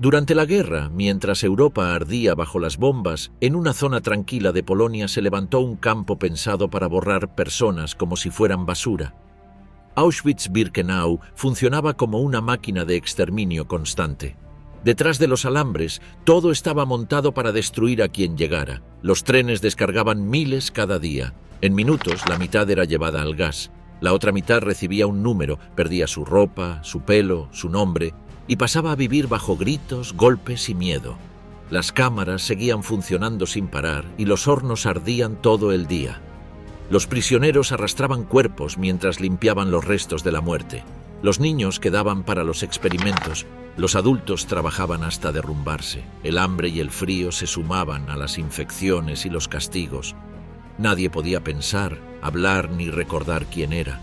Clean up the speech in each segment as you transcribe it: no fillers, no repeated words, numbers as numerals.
Durante la guerra, mientras Europa ardía bajo las bombas, en una zona tranquila de Polonia se levantó un campo pensado para borrar personas como si fueran basura. Auschwitz-Birkenau funcionaba como una máquina de exterminio constante. Detrás de los alambres, todo estaba montado para destruir a quien llegara. Los trenes descargaban miles cada día. En minutos, la mitad era llevada al gas. La otra mitad recibía un número, perdía su ropa, su pelo, su nombre, y pasaba a vivir bajo gritos, golpes y miedo. Las cámaras seguían funcionando sin parar y los hornos ardían todo el día. Los prisioneros arrastraban cuerpos mientras limpiaban los restos de la muerte. Los niños quedaban para los experimentos. Los adultos trabajaban hasta derrumbarse. El hambre y el frío se sumaban a las infecciones y los castigos. Nadie podía pensar, hablar ni recordar quién era.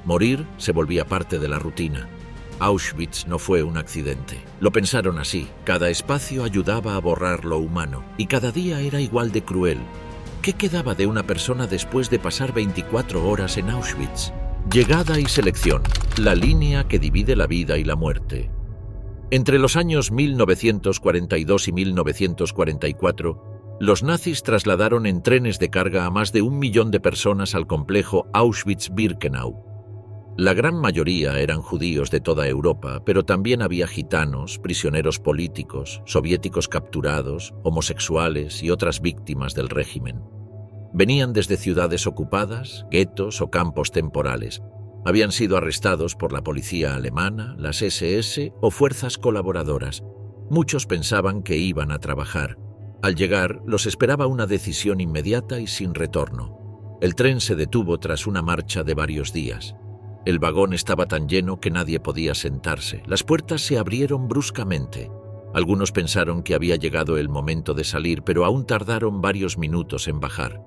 Morir se volvía parte de la rutina. Auschwitz no fue un accidente. Lo pensaron así. Cada espacio ayudaba a borrar lo humano y cada día era igual de cruel. ¿Qué quedaba de una persona después de pasar 24 horas en Auschwitz? Llegada y selección, la línea que divide la vida y la muerte. Entre los años 1942 y 1944, los nazis trasladaron en trenes de carga a más de 1 millón de personas al complejo Auschwitz-Birkenau. La gran mayoría eran judíos de toda Europa, pero también había gitanos, prisioneros políticos, soviéticos capturados, homosexuales y otras víctimas del régimen. Venían desde ciudades ocupadas, guetos o campos temporales. Habían sido arrestados por la policía alemana, las SS o fuerzas colaboradoras. Muchos pensaban que iban a trabajar. Al llegar, los esperaba una decisión inmediata y sin retorno. El tren se detuvo tras una marcha de varios días. El vagón estaba tan lleno que nadie podía sentarse. Las puertas se abrieron bruscamente. Algunos pensaron que había llegado el momento de salir, pero aún tardaron varios minutos en bajar.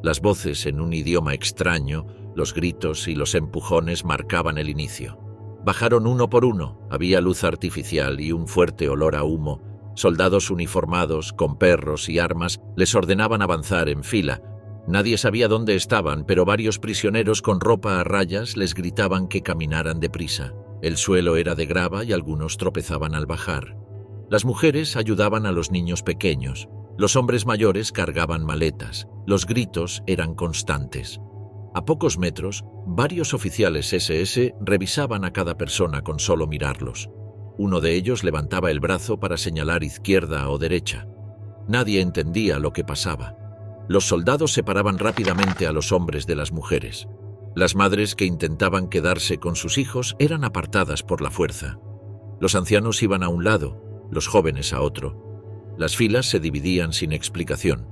Las voces en un idioma extraño, los gritos y los empujones marcaban el inicio. Bajaron uno por uno. Había luz artificial y un fuerte olor a humo. Soldados uniformados, con perros y armas, les ordenaban avanzar en fila. Nadie sabía dónde estaban, pero varios prisioneros con ropa a rayas les gritaban que caminaran deprisa. El suelo era de grava y algunos tropezaban al bajar. Las mujeres ayudaban a los niños pequeños. Los hombres mayores cargaban maletas. Los gritos eran constantes. A pocos metros, varios oficiales SS revisaban a cada persona con solo mirarlos. Uno de ellos levantaba el brazo para señalar izquierda o derecha. Nadie entendía lo que pasaba. Los soldados separaban rápidamente a los hombres de las mujeres. Las madres que intentaban quedarse con sus hijos eran apartadas por la fuerza. Los ancianos iban a un lado, los jóvenes a otro. Las filas se dividían sin explicación.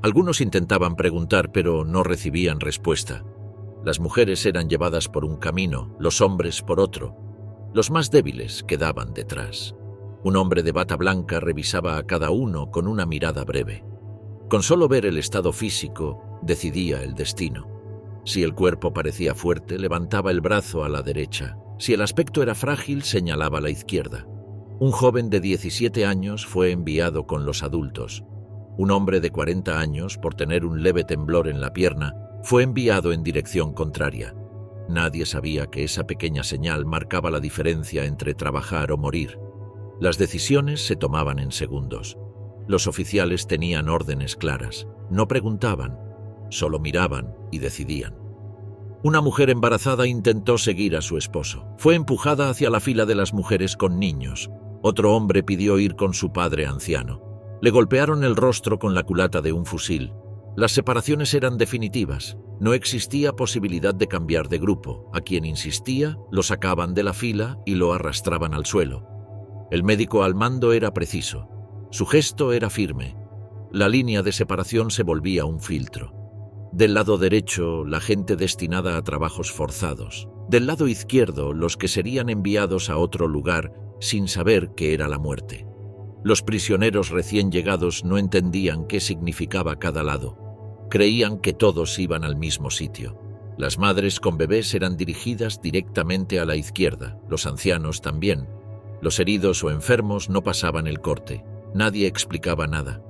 Algunos intentaban preguntar, pero no recibían respuesta. Las mujeres eran llevadas por un camino, los hombres por otro. Los más débiles quedaban detrás. Un hombre de bata blanca revisaba a cada uno con una mirada breve. Con solo ver el estado físico, decidía el destino. Si el cuerpo parecía fuerte, levantaba el brazo a la derecha. Si el aspecto era frágil, señalaba a la izquierda. Un joven de 17 años fue enviado con los adultos. Un hombre de 40 años, por tener un leve temblor en la pierna, fue enviado en dirección contraria. Nadie sabía que esa pequeña señal marcaba la diferencia entre trabajar o morir. Las decisiones se tomaban en segundos. Los oficiales tenían órdenes claras. No preguntaban, solo miraban y decidían. Una mujer embarazada intentó seguir a su esposo. Fue empujada hacia la fila de las mujeres con niños. Otro hombre pidió ir con su padre anciano. Le golpearon el rostro con la culata de un fusil. Las separaciones eran definitivas. No existía posibilidad de cambiar de grupo. A quien insistía, lo sacaban de la fila y lo arrastraban al suelo. El médico al mando era preciso. Su gesto era firme. La línea de separación se volvía un filtro. Del lado derecho, la gente destinada a trabajos forzados. Del lado izquierdo, los que serían enviados a otro lugar sin saber qué era la muerte. Los prisioneros recién llegados no entendían qué significaba cada lado. Creían que todos iban al mismo sitio. Las madres con bebés eran dirigidas directamente a la izquierda, los ancianos también. Los heridos o enfermos no pasaban el corte. Nadie explicaba nada.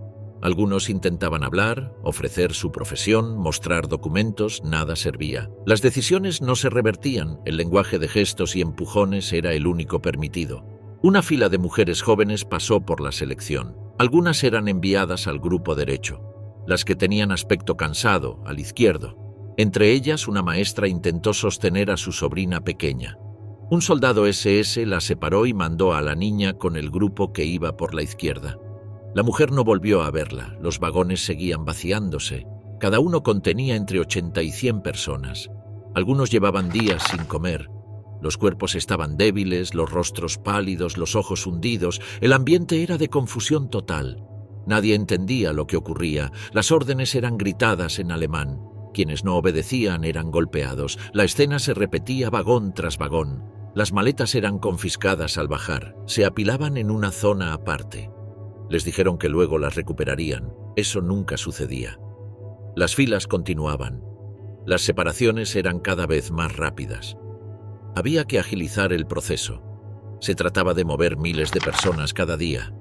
Algunos intentaban hablar, ofrecer su profesión, mostrar documentos, nada servía. Las decisiones no se revertían, el lenguaje de gestos y empujones era el único permitido. Una fila de mujeres jóvenes pasó por la selección. Algunas eran enviadas al grupo derecho, las que tenían aspecto cansado, al izquierdo. Entre ellas, una maestra intentó sostener a su sobrina pequeña. Un soldado SS la separó y mandó a la niña con el grupo que iba por la izquierda. La mujer no volvió a verla, los vagones seguían vaciándose. Cada uno contenía entre 80 y 100 personas. Algunos llevaban días sin comer. Los cuerpos estaban débiles, los rostros pálidos, los ojos hundidos. El ambiente era de confusión total. Nadie entendía lo que ocurría. Las órdenes eran gritadas en alemán. Quienes no obedecían eran golpeados. La escena se repetía vagón tras vagón. Las maletas eran confiscadas al bajar. Se apilaban en una zona aparte. Les dijeron que luego las recuperarían. Eso nunca sucedía. Las filas continuaban. Las separaciones eran cada vez más rápidas. Había que agilizar el proceso. Se trataba de mover miles de personas cada día.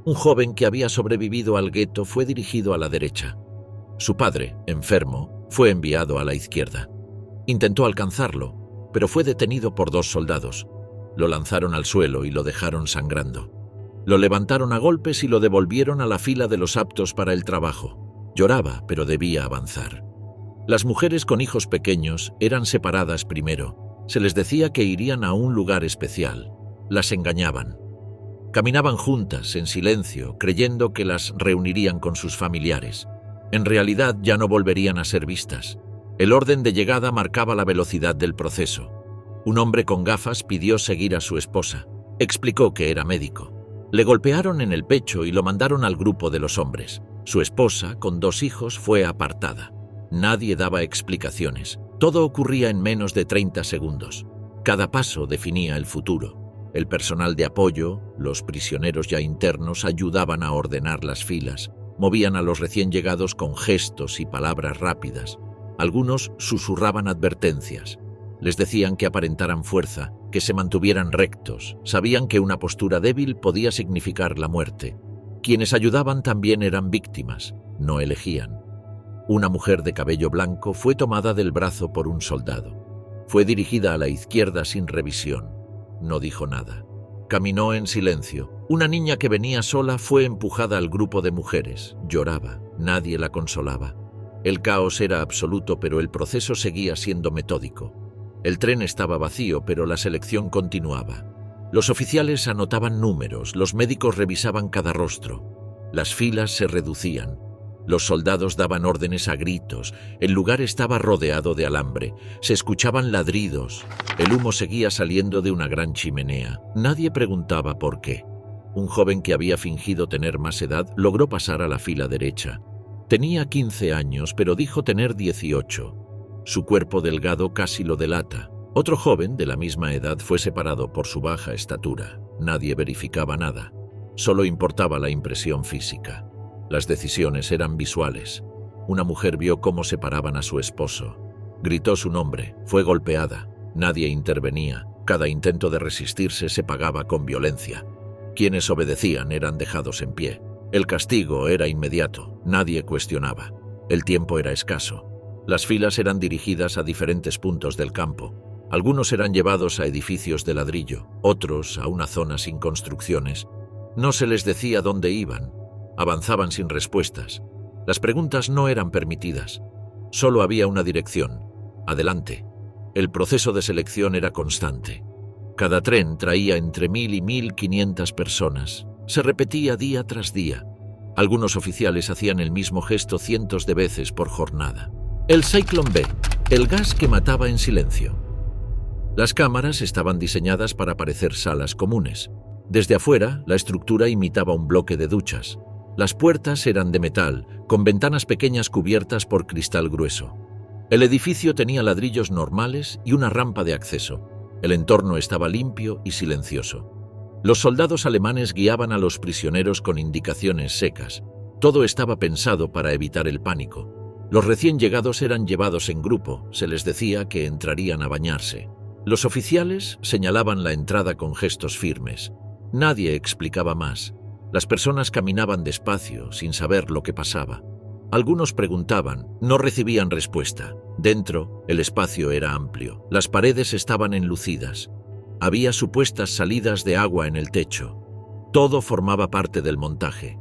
Un joven que había sobrevivido al gueto fue dirigido a la derecha. Su padre, enfermo, fue enviado a la izquierda. Intentó alcanzarlo, pero fue detenido por 2 soldados. Lo lanzaron al suelo y lo dejaron sangrando. Lo levantaron a golpes y lo devolvieron a la fila de los aptos para el trabajo. Lloraba, pero debía avanzar. Las mujeres con hijos pequeños eran separadas primero. Se les decía que irían a un lugar especial. Las engañaban. Caminaban juntas, en silencio, creyendo que las reunirían con sus familiares. En realidad ya no volverían a ser vistas. El orden de llegada marcaba la velocidad del proceso. Un hombre con gafas pidió seguir a su esposa. Explicó que era médico. Le golpearon en el pecho y lo mandaron al grupo de los hombres. Su esposa, con 2 hijos, fue apartada. Nadie daba explicaciones. Todo ocurría en menos de 30 segundos. Cada paso definía el futuro. El personal de apoyo, los prisioneros ya internos, ayudaban a ordenar las filas. Movían a los recién llegados con gestos y palabras rápidas. Algunos susurraban advertencias. Les decían que aparentaran fuerza, que se mantuvieran rectos. Sabían que una postura débil podía significar la muerte. Quienes ayudaban también eran víctimas, no elegían. Una mujer de cabello blanco fue tomada del brazo por un soldado. Fue dirigida a la izquierda sin revisión. No dijo nada. Caminó en silencio. Una niña que venía sola fue empujada al grupo de mujeres. Lloraba. Nadie la consolaba. El caos era absoluto, pero el proceso seguía siendo metódico. El tren estaba vacío, pero la selección continuaba. Los oficiales anotaban números, los médicos revisaban cada rostro. Las filas se reducían. Los soldados daban órdenes a gritos. El lugar estaba rodeado de alambre. Se escuchaban ladridos. El humo seguía saliendo de una gran chimenea. Nadie preguntaba por qué. Un joven que había fingido tener más edad logró pasar a la fila derecha. Tenía 15 años, pero dijo tener 18. Su cuerpo delgado casi lo delata. Otro joven de la misma edad fue separado por su baja estatura. Nadie verificaba nada. Solo importaba la impresión física. Las decisiones eran visuales. Una mujer vio cómo separaban a su esposo. Gritó su nombre. Fue golpeada. Nadie intervenía. Cada intento de resistirse se pagaba con violencia. Quienes obedecían eran dejados en pie. El castigo era inmediato. Nadie cuestionaba. El tiempo era escaso. Las filas eran dirigidas a diferentes puntos del campo. Algunos eran llevados a edificios de ladrillo, otros a una zona sin construcciones. No se les decía dónde iban. Avanzaban sin respuestas. Las preguntas no eran permitidas. Solo había una dirección: adelante. El proceso de selección era constante. Cada tren traía entre 1000 y 1500 personas. Se repetía día tras día. Algunos oficiales hacían el mismo gesto cientos de veces por jornada. El Zyklon B, el gas que mataba en silencio. Las cámaras estaban diseñadas para parecer salas comunes. Desde afuera, la estructura imitaba un bloque de duchas. Las puertas eran de metal, con ventanas pequeñas cubiertas por cristal grueso. El edificio tenía ladrillos normales y una rampa de acceso. El entorno estaba limpio y silencioso. Los soldados alemanes guiaban a los prisioneros con indicaciones secas. Todo estaba pensado para evitar el pánico. Los recién llegados eran llevados en grupo. Se les decía que entrarían a bañarse. Los oficiales señalaban la entrada con gestos firmes. Nadie explicaba más. Las personas caminaban despacio, sin saber lo que pasaba. Algunos preguntaban, no recibían respuesta. Dentro, el espacio era amplio. Las paredes estaban enlucidas. Había supuestas salidas de agua en el techo. Todo formaba parte del montaje.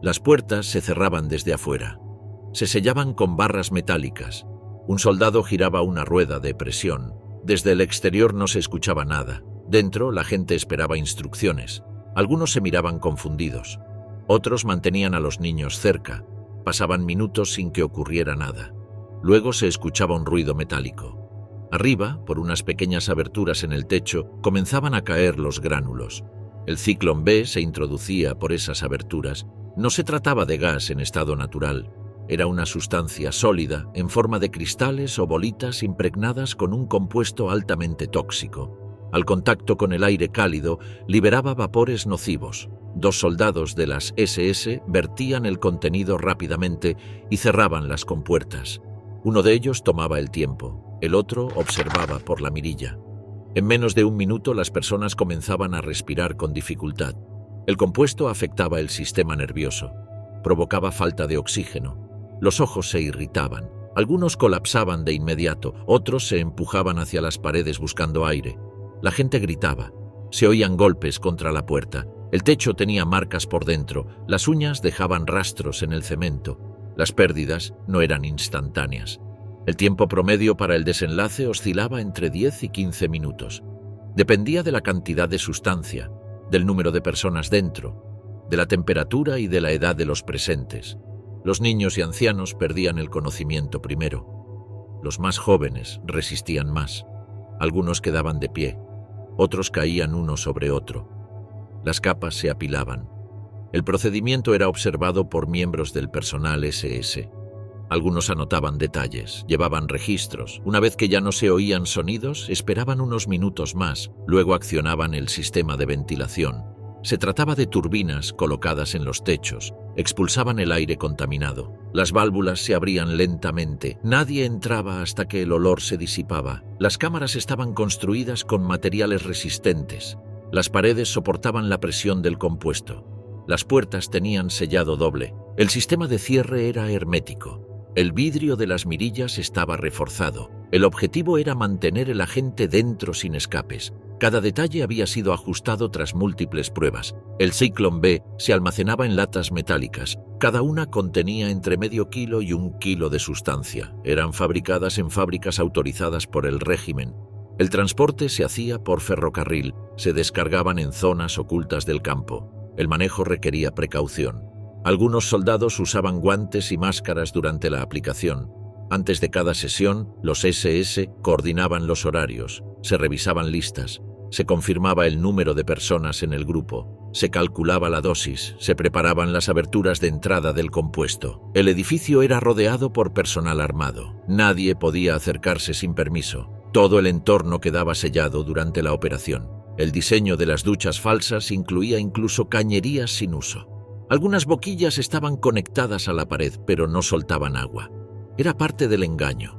Las puertas se cerraban desde afuera. Se sellaban con barras metálicas. Un soldado giraba una rueda de presión. Desde el exterior no se escuchaba nada. Dentro, la gente esperaba instrucciones. Algunos se miraban confundidos. Otros mantenían a los niños cerca. Pasaban minutos sin que ocurriera nada. Luego se escuchaba un ruido metálico. Arriba, por unas pequeñas aberturas en el techo, comenzaban a caer los gránulos. El Ciclón B se introducía por esas aberturas. No se trataba de gas en estado natural. Era una sustancia sólida, en forma de cristales o bolitas impregnadas con un compuesto altamente tóxico. Al contacto con el aire cálido, liberaba vapores nocivos. 2 soldados de las SS vertían el contenido rápidamente y cerraban las compuertas. Uno de ellos tomaba el tiempo, el otro observaba por la mirilla. En menos de un minuto las personas comenzaban a respirar con dificultad. El compuesto afectaba el sistema nervioso, provocaba falta de oxígeno. Los ojos se irritaban, algunos colapsaban de inmediato, otros se empujaban hacia las paredes buscando aire. La gente gritaba, se oían golpes contra la puerta, el techo tenía marcas por dentro, las uñas dejaban rastros en el cemento. Las pérdidas no eran instantáneas. El tiempo promedio para el desenlace oscilaba entre 10 y 15 minutos. Dependía de la cantidad de sustancia, del número de personas dentro, de la temperatura y de la edad de los presentes. Los niños y ancianos perdían el conocimiento primero. Los más jóvenes resistían más. Algunos quedaban de pie, otros caían uno sobre otro. Las capas se apilaban. El procedimiento era observado por miembros del personal SS. Algunos anotaban detalles, llevaban registros. Una vez que ya no se oían sonidos, esperaban unos minutos más, luego accionaban el sistema de ventilación. Se trataba de turbinas colocadas en los techos, expulsaban el aire contaminado. Las válvulas se abrían lentamente, nadie entraba hasta que el olor se disipaba. Las cámaras estaban construidas con materiales resistentes. Las paredes soportaban la presión del compuesto. Las puertas tenían sellado doble. El sistema de cierre era hermético. El vidrio de las mirillas estaba reforzado. El objetivo era mantener el agente dentro sin escapes. Cada detalle había sido ajustado tras múltiples pruebas. El Ciclón B se almacenaba en latas metálicas. Cada una contenía entre medio kilo y 1 kilo de sustancia. Eran fabricadas en fábricas autorizadas por el régimen. El transporte se hacía por ferrocarril. Se descargaban en zonas ocultas del campo. El manejo requería precaución. Algunos soldados usaban guantes y máscaras durante la aplicación. Antes de cada sesión, los SS coordinaban los horarios, se revisaban listas, se confirmaba el número de personas en el grupo, se calculaba la dosis, se preparaban las aberturas de entrada del compuesto. El edificio era rodeado por personal armado. Nadie podía acercarse sin permiso. Todo el entorno quedaba sellado durante la operación. El diseño de las duchas falsas incluía incluso cañerías sin uso. Algunas boquillas estaban conectadas a la pared, pero no soltaban agua. Era parte del engaño.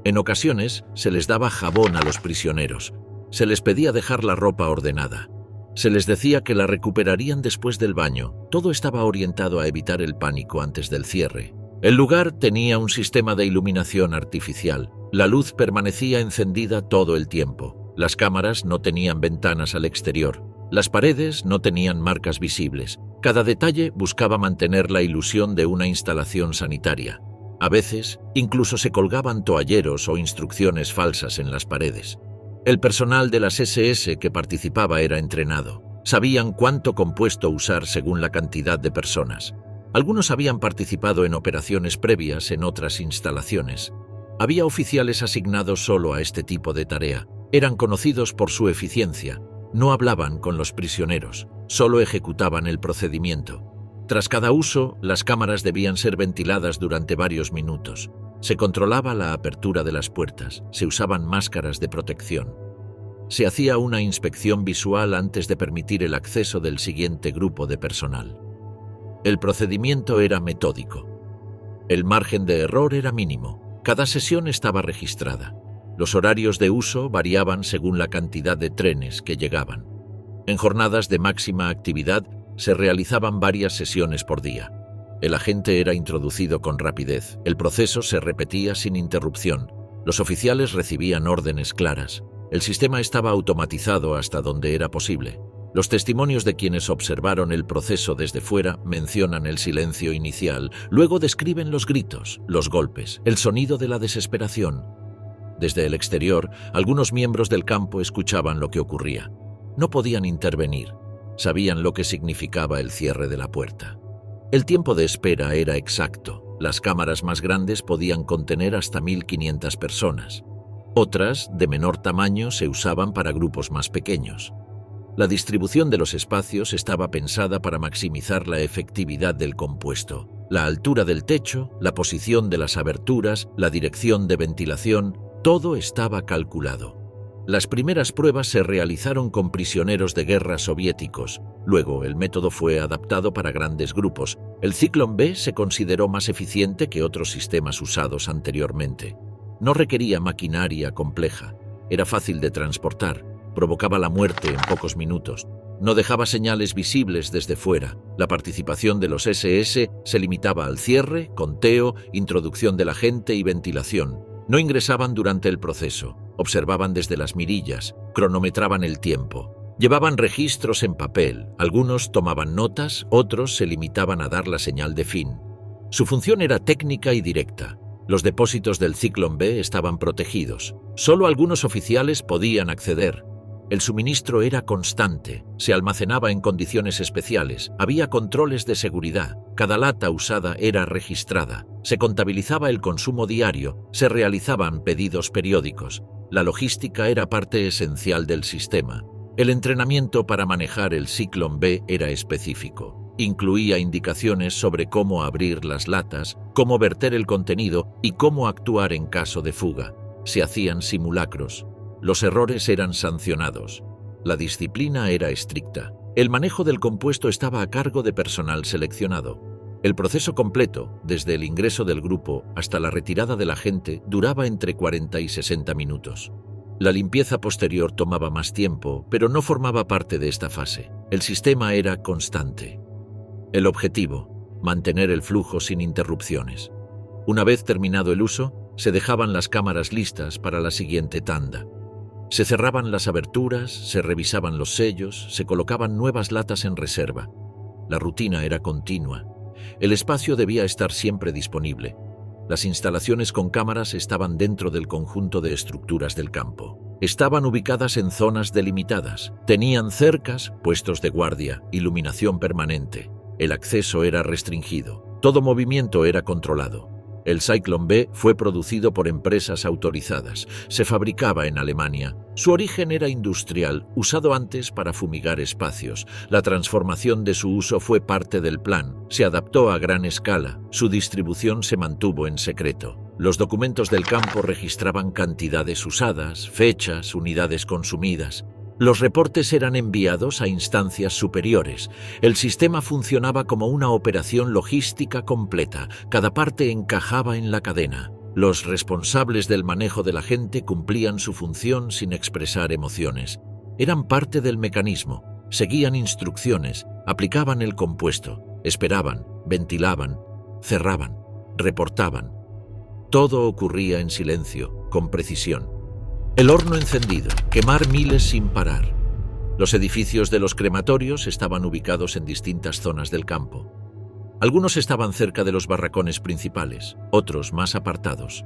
En ocasiones se les daba jabón a los prisioneros. Se les pedía dejar la ropa ordenada. Se les decía que la recuperarían después del baño. Todo estaba orientado a evitar el pánico antes del cierre. El lugar tenía un sistema de iluminación artificial. La luz permanecía encendida todo el tiempo. Las cámaras no tenían ventanas al exterior. Las paredes no tenían marcas visibles. Cada detalle buscaba mantener la ilusión de una instalación sanitaria. A veces, incluso se colgaban toalleros o instrucciones falsas en las paredes. El personal de las SS que participaba era entrenado. Sabían cuánto compuesto usar según la cantidad de personas. Algunos habían participado en operaciones previas en otras instalaciones. Había oficiales asignados solo a este tipo de tarea. Eran conocidos por su eficiencia. No hablaban con los prisioneros, solo ejecutaban el procedimiento. Tras cada uso, las cámaras debían ser ventiladas durante varios minutos. Se controlaba la apertura de las puertas, se usaban máscaras de protección. Se hacía una inspección visual antes de permitir el acceso del siguiente grupo de personal. El procedimiento era metódico. El margen de error era mínimo. Cada sesión estaba registrada. Los horarios de uso variaban según la cantidad de trenes que llegaban. En jornadas de máxima actividad se realizaban varias sesiones por día. El agente era introducido con rapidez. El proceso se repetía sin interrupción. Los oficiales recibían órdenes claras. El sistema estaba automatizado hasta donde era posible. Los testimonios de quienes observaron el proceso desde fuera mencionan el silencio inicial, luego describen los gritos, los golpes, el sonido de la desesperación. Desde el exterior, algunos miembros del campo escuchaban lo que ocurría. No podían intervenir. Sabían lo que significaba el cierre de la puerta. El tiempo de espera era exacto. Las cámaras más grandes podían contener hasta 1.500 personas. Otras, de menor tamaño, se usaban para grupos más pequeños. La distribución de los espacios estaba pensada para maximizar la efectividad del compuesto. La altura del techo, la posición de las aberturas, la dirección de ventilación, todo estaba calculado. Las primeras pruebas se realizaron con prisioneros de guerra soviéticos. Luego, el método fue adaptado para grandes grupos. El Zyklon B se consideró más eficiente que otros sistemas usados anteriormente. No requería maquinaria compleja. Era fácil de transportar. Provocaba la muerte en pocos minutos. No dejaba señales visibles desde fuera. La participación de los SS se limitaba al cierre, conteo, introducción de la gente y ventilación. No ingresaban durante el proceso. Observaban desde las mirillas, cronometraban el tiempo. Llevaban registros en papel. Algunos tomaban notas, otros se limitaban a dar la señal de fin. Su función era técnica y directa. Los depósitos del Zyklon B estaban protegidos. Solo algunos oficiales podían acceder. El suministro era constante, se almacenaba en condiciones especiales, había controles de seguridad, cada lata usada era registrada, se contabilizaba el consumo diario, se realizaban pedidos periódicos. La logística era parte esencial del sistema. El entrenamiento para manejar el Zyklon B era específico. Incluía indicaciones sobre cómo abrir las latas, cómo verter el contenido y cómo actuar en caso de fuga. Se hacían simulacros. Los errores eran sancionados. La disciplina era estricta. El manejo del compuesto estaba a cargo de personal seleccionado. El proceso completo, desde el ingreso del grupo hasta la retirada de la gente, duraba entre 40 y 60 minutos. La limpieza posterior tomaba más tiempo, pero no formaba parte de esta fase. El sistema era constante. El objetivo: mantener el flujo sin interrupciones. Una vez terminado el uso, se dejaban las cámaras listas para la siguiente tanda. Se cerraban las aberturas, se revisaban los sellos, se colocaban nuevas latas en reserva. La rutina era continua. El espacio debía estar siempre disponible. Las instalaciones con cámaras estaban dentro del conjunto de estructuras del campo. Estaban ubicadas en zonas delimitadas. Tenían cercas, puestos de guardia, iluminación permanente. El acceso era restringido. Todo movimiento era controlado. El Zyklon B fue producido por empresas autorizadas. Se fabricaba en Alemania. Su origen era industrial, usado antes para fumigar espacios. La transformación de su uso fue parte del plan. Se adaptó a gran escala. Su distribución se mantuvo en secreto. Los documentos del campo registraban cantidades usadas, fechas, unidades consumidas. Los reportes eran enviados a instancias superiores. El sistema funcionaba como una operación logística completa. Cada parte encajaba en la cadena. Los responsables del manejo de la gente cumplían su función sin expresar emociones. Eran parte del mecanismo. Seguían instrucciones, aplicaban el compuesto, esperaban, ventilaban, cerraban, reportaban. Todo ocurría en silencio, con precisión. El horno encendido, quemar miles sin parar. Los edificios de los crematorios estaban ubicados en distintas zonas del campo. Algunos estaban cerca de los barracones principales, otros más apartados.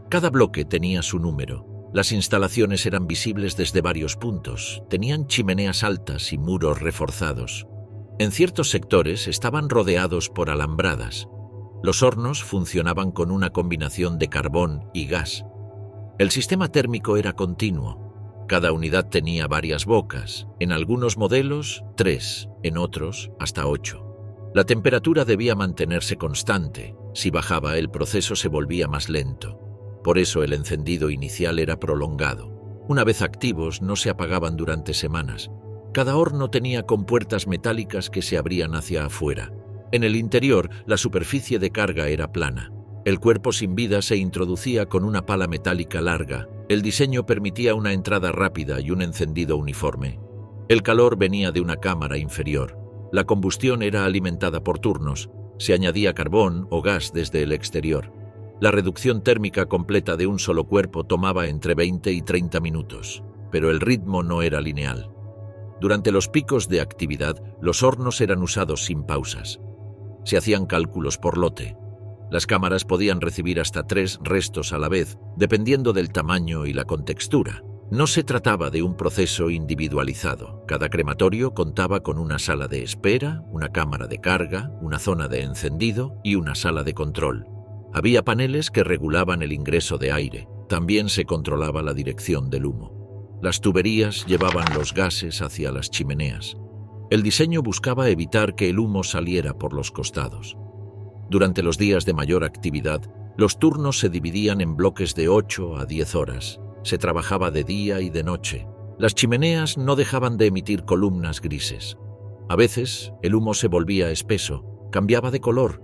Cada bloque tenía su número. Las instalaciones eran visibles desde varios puntos, tenían chimeneas altas y muros reforzados. En ciertos sectores estaban rodeados por alambradas. Los hornos funcionaban con una combinación de carbón y gas. El sistema térmico era continuo. Cada unidad tenía varias bocas, en algunos modelos 3, en otros hasta 8. La temperatura debía mantenerse constante. Si bajaba, el proceso se volvía más lento. Por eso el encendido inicial era prolongado. Una vez activos, no se apagaban durante semanas. Cada horno tenía compuertas metálicas que se abrían hacia afuera. En el interior, la superficie de carga era plana. El cuerpo sin vida se introducía con una pala metálica larga. El diseño permitía una entrada rápida y un encendido uniforme. El calor venía de una cámara inferior. La combustión era alimentada por turnos. Se añadía carbón o gas desde el exterior. La reducción térmica completa de un solo cuerpo tomaba entre 20 y 30 minutos. pero el ritmo no era lineal. Durante los picos de actividad, los hornos eran usados sin pausas. Se hacían cálculos por lote. Las cámaras podían recibir hasta 3 restos a la vez, dependiendo del tamaño y la contextura. No se trataba de un proceso individualizado. Cada crematorio contaba con una sala de espera, una cámara de carga, una zona de encendido y una sala de control. Había paneles que regulaban el ingreso de aire. También se controlaba la dirección del humo. Las tuberías llevaban los gases hacia las chimeneas. El diseño buscaba evitar que el humo saliera por los costados. Durante los días de mayor actividad, los turnos se dividían en bloques de 8 a 10 horas. Se trabajaba de día y de noche. Las chimeneas no dejaban de emitir columnas grises. A veces, el humo se volvía espeso, cambiaba de color.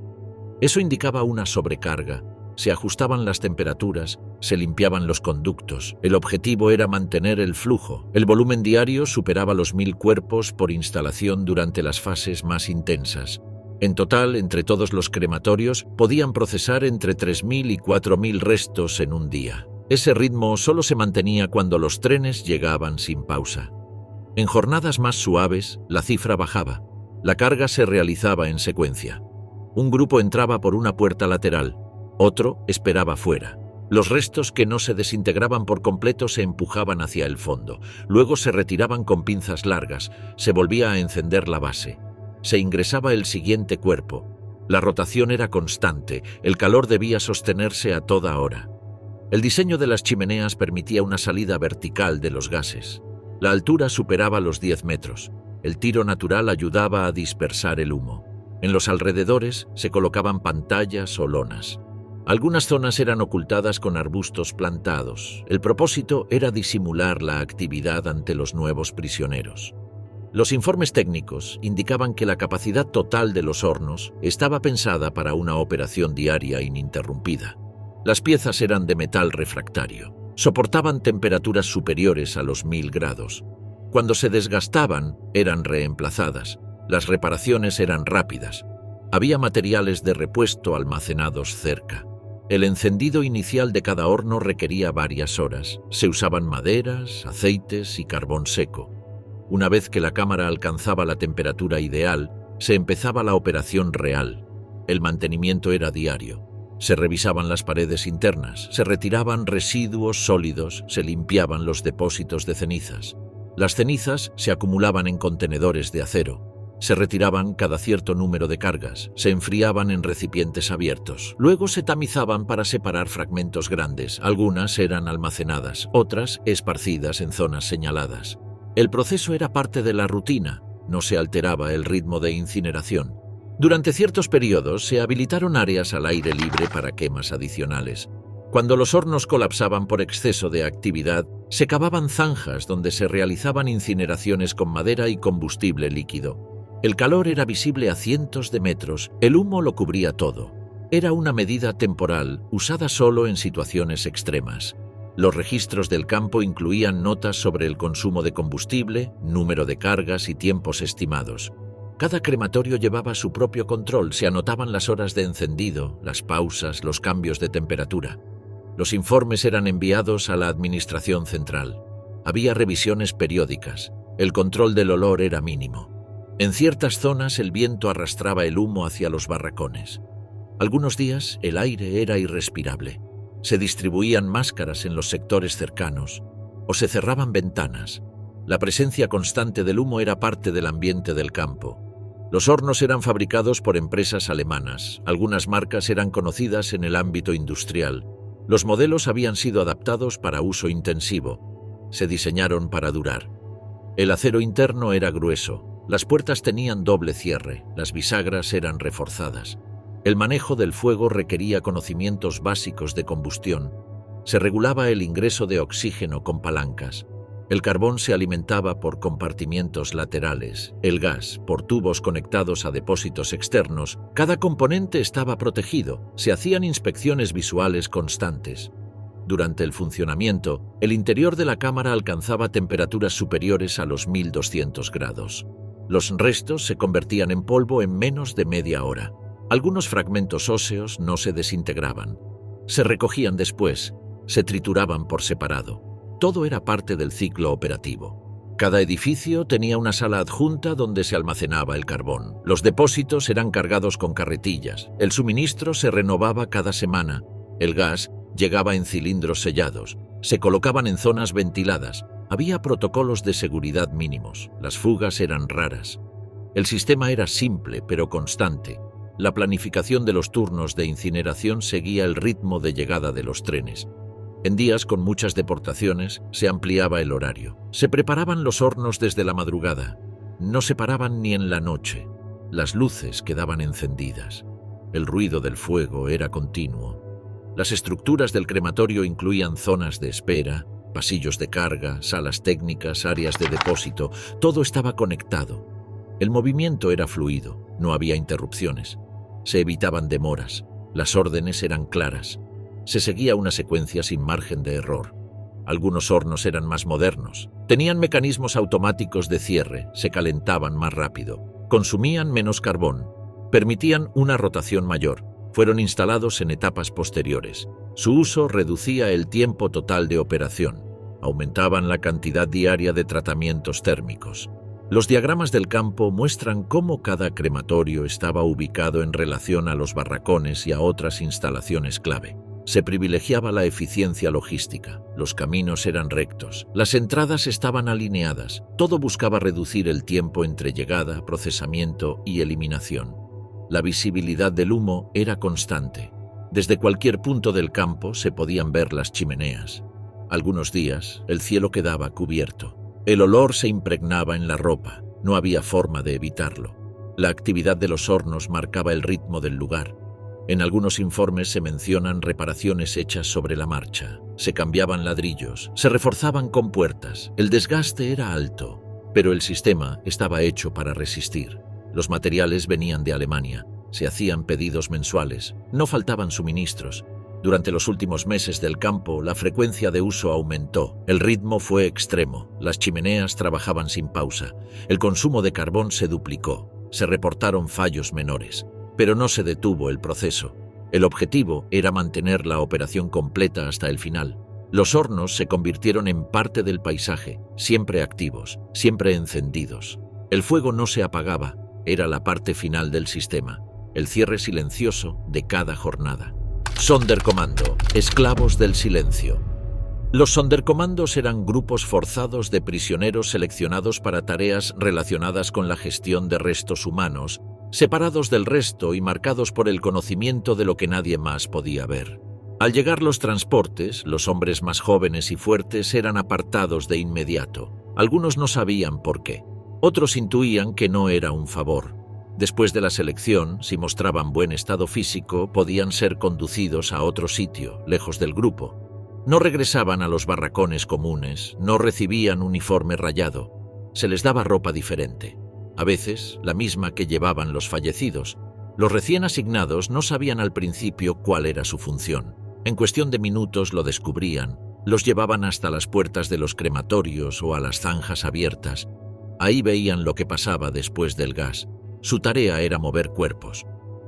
Eso indicaba una sobrecarga. Se ajustaban las temperaturas, se limpiaban los conductos. El objetivo era mantener el flujo. El volumen diario superaba los 1000 cuerpos por instalación durante las fases más intensas. En total, entre todos los crematorios, podían procesar entre 3000 y 4000 restos en un día. Ese ritmo solo se mantenía cuando los trenes llegaban sin pausa. En jornadas más suaves, la cifra bajaba. La carga se realizaba en secuencia. Un grupo entraba por una puerta lateral, otro esperaba fuera. Los restos que no se desintegraban por completo se empujaban hacia el fondo. Luego se retiraban con pinzas largas, se volvía a encender la base. Se ingresaba el siguiente cuerpo. La rotación era constante, el calor debía sostenerse a toda hora. El diseño de las chimeneas permitía una salida vertical de los gases. La altura superaba los 10 metros. El tiro natural ayudaba a dispersar el humo. En los alrededores se colocaban pantallas o lonas. Algunas zonas eran ocultadas con arbustos plantados. El propósito era disimular la actividad ante los nuevos prisioneros. Los informes técnicos indicaban que la capacidad total de los hornos estaba pensada para una operación diaria ininterrumpida. Las piezas eran de metal refractario. Soportaban temperaturas superiores a los 1000 grados. Cuando se desgastaban, eran reemplazadas. Las reparaciones eran rápidas. Había materiales de repuesto almacenados cerca. El encendido inicial de cada horno requería varias horas. Se usaban maderas, aceites y carbón seco. Una vez que la cámara alcanzaba la temperatura ideal, se empezaba la operación real. El mantenimiento era diario. Se revisaban las paredes internas, se retiraban residuos sólidos, se limpiaban los depósitos de cenizas. Las cenizas se acumulaban en contenedores de acero. Se retiraban cada cierto número de cargas, se enfriaban en recipientes abiertos. Luego se tamizaban para separar fragmentos grandes. Algunas eran almacenadas, otras esparcidas en zonas señaladas. El proceso era parte de la rutina, no se alteraba el ritmo de incineración. Durante ciertos periodos se habilitaron áreas al aire libre para quemas adicionales. Cuando los hornos colapsaban por exceso de actividad, se cavaban zanjas donde se realizaban incineraciones con madera y combustible líquido. El calor era visible a cientos de metros, el humo lo cubría todo. Era una medida temporal, usada solo en situaciones extremas. Los registros del campo incluían notas sobre el consumo de combustible, número de cargas y tiempos estimados. Cada crematorio llevaba su propio control, se anotaban las horas de encendido, las pausas, los cambios de temperatura. Los informes eran enviados a la administración central. Había revisiones periódicas. El control del olor era mínimo. En ciertas zonas el viento arrastraba el humo hacia los barracones. Algunos días el aire era irrespirable. Se distribuían máscaras en los sectores cercanos o se cerraban ventanas. La presencia constante del humo era parte del ambiente del campo. Los hornos eran fabricados por empresas alemanas. Algunas marcas eran conocidas en el ámbito industrial. Los modelos habían sido adaptados para uso intensivo. Se diseñaron para durar. El acero interno era grueso. Las puertas tenían doble cierre. Las bisagras eran reforzadas. El manejo del fuego requería conocimientos básicos de combustión. Se regulaba el ingreso de oxígeno con palancas. El carbón se alimentaba por compartimientos laterales, el gas por tubos conectados a depósitos externos. Cada componente estaba protegido, se hacían inspecciones visuales constantes. Durante el funcionamiento, el interior de la cámara alcanzaba temperaturas superiores a los 1200 grados. Los restos se convertían en polvo en menos de media hora. Algunos fragmentos óseos no se desintegraban. Se recogían después, se trituraban por separado. Todo era parte del ciclo operativo. Cada edificio tenía una sala adjunta donde se almacenaba el carbón. Los depósitos eran cargados con carretillas. El suministro se renovaba cada semana. El gas llegaba en cilindros sellados. Se colocaban en zonas ventiladas. Había protocolos de seguridad mínimos. Las fugas eran raras. El sistema era simple pero constante. La planificación de los turnos de incineración seguía el ritmo de llegada de los trenes. En días con muchas deportaciones se ampliaba el horario. Se preparaban los hornos desde la madrugada. No se paraban ni en la noche. Las luces quedaban encendidas. El ruido del fuego era continuo. Las estructuras del crematorio incluían zonas de espera, pasillos de carga, salas técnicas, áreas de depósito. Todo estaba conectado. El movimiento era fluido, no había interrupciones. Se evitaban demoras. Las órdenes eran claras. Se seguía una secuencia sin margen de error. Algunos hornos eran más modernos. Tenían mecanismos automáticos de cierre, se calentaban más rápido, consumían menos carbón, permitían una rotación mayor. Fueron instalados en etapas posteriores. Su uso reducía el tiempo total de operación. Aumentaban la cantidad diaria de tratamientos térmicos. Los diagramas del campo muestran cómo cada crematorio estaba ubicado en relación a los barracones y a otras instalaciones clave. Se privilegiaba la eficiencia logística. Los caminos eran rectos. Las entradas estaban alineadas. Todo buscaba reducir el tiempo entre llegada, procesamiento y eliminación. La visibilidad del humo era constante. Desde cualquier punto del campo se podían ver las chimeneas. Algunos días el cielo quedaba cubierto. El olor se impregnaba en la ropa. No había forma de evitarlo. La actividad de los hornos marcaba el ritmo del lugar. En algunos informes se mencionan reparaciones hechas sobre la marcha. Se cambiaban ladrillos, se reforzaban con puertas. El desgaste era alto, pero el sistema estaba hecho para resistir. Los materiales venían de Alemania. Se hacían pedidos mensuales. No faltaban suministros. Durante los últimos meses del campo, la frecuencia de uso aumentó. El ritmo fue extremo. Las chimeneas trabajaban sin pausa. El consumo de carbón se duplicó. Se reportaron fallos menores. Pero no se detuvo el proceso. El objetivo era mantener la operación completa hasta el final. Los hornos se convirtieron en parte del paisaje, siempre activos, siempre encendidos. El fuego no se apagaba, era la parte final del sistema, el cierre silencioso de cada jornada. Sonderkommando, esclavos del silencio. Los Sonderkommandos eran grupos forzados de prisioneros seleccionados para tareas relacionadas con la gestión de restos humanos, separados del resto y marcados por el conocimiento de lo que nadie más podía ver. Al llegar los transportes, los hombres más jóvenes y fuertes eran apartados de inmediato. Algunos no sabían por qué. Otros intuían que no era un favor. Después de la selección, si mostraban buen estado físico, podían ser conducidos a otro sitio, lejos del grupo. No regresaban a los barracones comunes, no recibían uniforme rayado. Se les daba ropa diferente. A veces, la misma que llevaban los fallecidos. Los recién asignados no sabían al principio cuál era su función. En cuestión de minutos lo descubrían. Los llevaban hasta las puertas de los crematorios o a las zanjas abiertas. Ahí veían lo que pasaba después del gas. Su tarea era mover cuerpos,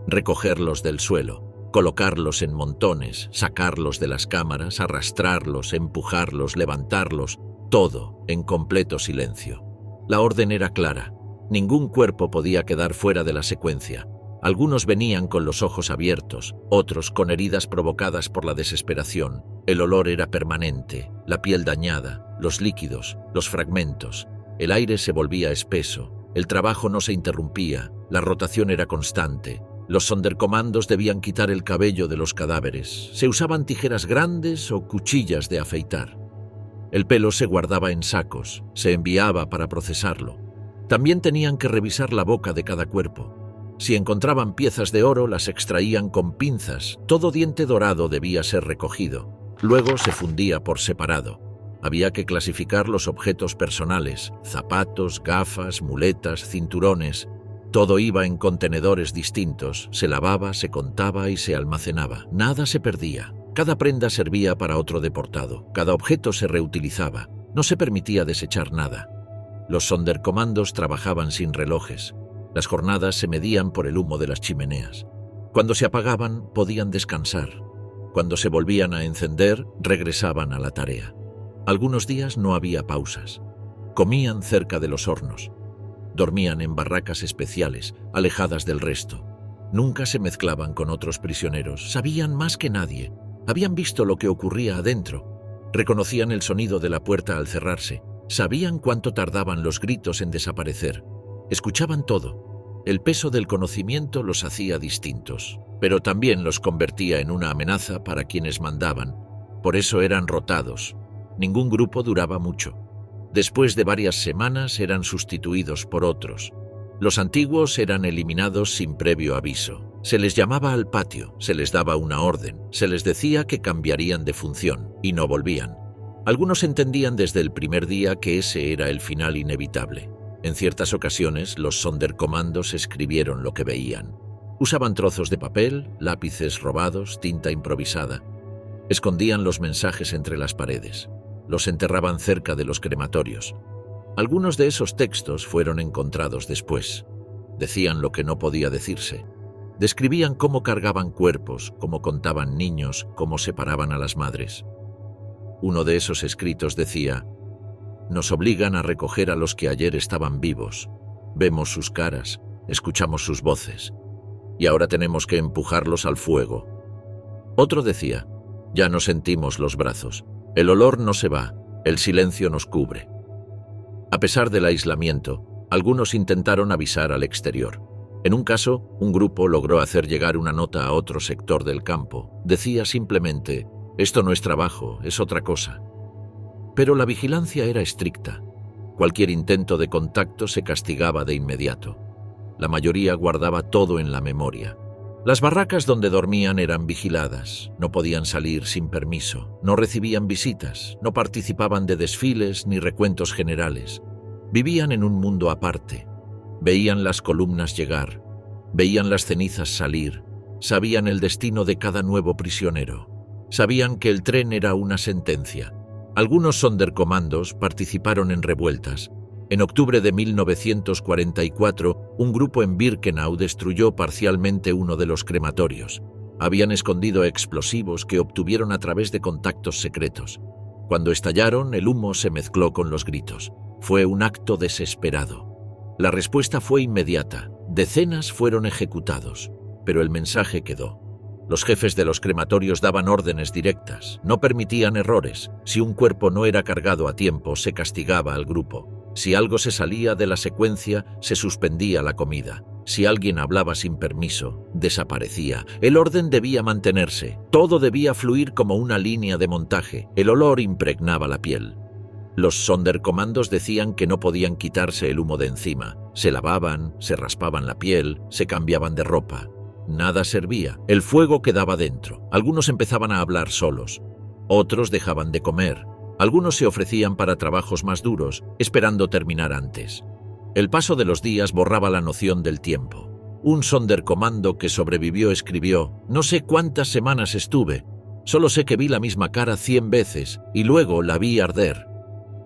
recogerlos del suelo, colocarlos en montones, sacarlos de las cámaras, arrastrarlos, empujarlos, levantarlos, todo en completo silencio. La orden era clara. Ningún cuerpo podía quedar fuera de la secuencia. Algunos venían con los ojos abiertos, otros con heridas provocadas por la desesperación. El olor era permanente, la piel dañada, los líquidos, los fragmentos. El aire se volvía espeso, el trabajo no se interrumpía, la rotación era constante. Los Sonderkommandos debían quitar el cabello de los cadáveres. Se usaban tijeras grandes o cuchillas de afeitar. El pelo se guardaba en sacos, se enviaba para procesarlo. También tenían que revisar la boca de cada cuerpo. Si encontraban piezas de oro, las extraían con pinzas. Todo diente dorado debía ser recogido. Luego se fundía por separado. Había que clasificar los objetos personales, zapatos, gafas, muletas, cinturones. Todo iba en contenedores distintos, se lavaba, se contaba y se almacenaba. Nada se perdía. Cada prenda servía para otro deportado. Cada objeto se reutilizaba. No se permitía desechar nada. Los Sonderkommandos trabajaban sin relojes. Las jornadas se medían por el humo de las chimeneas. Cuando se apagaban, podían descansar. Cuando se volvían a encender, regresaban a la tarea. Algunos días no había pausas. Comían cerca de los hornos. Dormían en barracas especiales, alejadas del resto. Nunca se mezclaban con otros prisioneros. Sabían más que nadie. Habían visto lo que ocurría adentro. Reconocían el sonido de la puerta al cerrarse. Sabían cuánto tardaban los gritos en desaparecer. Escuchaban todo. El peso del conocimiento los hacía distintos, pero también los convertía en una amenaza para quienes mandaban. Por eso eran rotados. Ningún grupo duraba mucho. Después de varias semanas eran sustituidos por otros. Los antiguos eran eliminados sin previo aviso. Se les llamaba al patio, se les daba una orden, se les decía que cambiarían de función y no volvían. Algunos entendían desde el primer día que ese era el final inevitable. En ciertas ocasiones, los Sonderkommandos escribieron lo que veían. Usaban trozos de papel, lápices robados, tinta improvisada. Escondían los mensajes entre las paredes. Los enterraban cerca de los crematorios. Algunos de esos textos fueron encontrados después. Decían lo que no podía decirse. Describían cómo cargaban cuerpos, cómo contaban niños, cómo separaban a las madres. Uno de esos escritos decía: «Nos obligan a recoger a los que ayer estaban vivos. Vemos sus caras, escuchamos sus voces. Y ahora tenemos que empujarlos al fuego». Otro decía: «Ya no sentimos los brazos. El olor no se va, el silencio nos cubre». A pesar del aislamiento, algunos intentaron avisar al exterior. En un caso, un grupo logró hacer llegar una nota a otro sector del campo. Decía simplemente: «Esto no es trabajo, es otra cosa». Pero la vigilancia era estricta. Cualquier intento de contacto se castigaba de inmediato. La mayoría guardaba todo en la memoria. Las barracas donde dormían eran vigiladas, no podían salir sin permiso, no recibían visitas, no participaban de desfiles ni recuentos generales. Vivían en un mundo aparte. Veían las columnas llegar, veían las cenizas salir, sabían el destino de cada nuevo prisionero. Sabían que el tren era una sentencia. Algunos Sonderkommandos participaron en revueltas. En octubre de 1944, un grupo en Birkenau destruyó parcialmente uno de los crematorios. Habían escondido explosivos que obtuvieron a través de contactos secretos. Cuando estallaron, el humo se mezcló con los gritos. Fue un acto desesperado. La respuesta fue inmediata. Decenas fueron ejecutados, pero el mensaje quedó. Los jefes de los crematorios daban órdenes directas, no permitían errores. Si un cuerpo no era cargado a tiempo, se castigaba al grupo. Si algo se salía de la secuencia, se suspendía la comida. Si alguien hablaba sin permiso, desaparecía. El orden debía mantenerse. Todo debía fluir como una línea de montaje. El olor impregnaba la piel. Los Sonderkommandos decían que no podían quitarse el humo de encima. Se lavaban, se raspaban la piel, se cambiaban de ropa. Nada servía. El fuego quedaba dentro. Algunos empezaban a hablar solos. Otros dejaban de comer. Algunos se ofrecían para trabajos más duros, esperando terminar antes. El paso de los días borraba la noción del tiempo. Un Sonderkommando que sobrevivió escribió: «No sé cuántas semanas estuve. Solo sé que vi la misma cara 100 veces y luego la vi arder».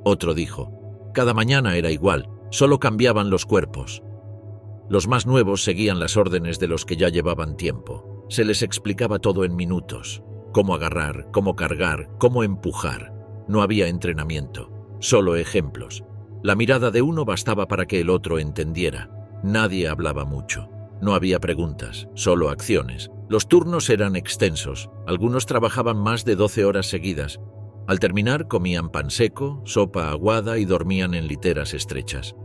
Otro dijo: «Cada mañana era igual, solo cambiaban los cuerpos». Los más nuevos seguían las órdenes de los que ya llevaban tiempo. Se les explicaba todo en minutos: cómo agarrar, cómo cargar, cómo empujar. No había entrenamiento, solo ejemplos. La mirada de uno bastaba para que el otro entendiera. Nadie hablaba mucho. No había preguntas, solo acciones. Los turnos eran extensos. Algunos trabajaban más de 12 horas seguidas. Al terminar, comían pan seco, sopa aguada y dormían en literas estrechas.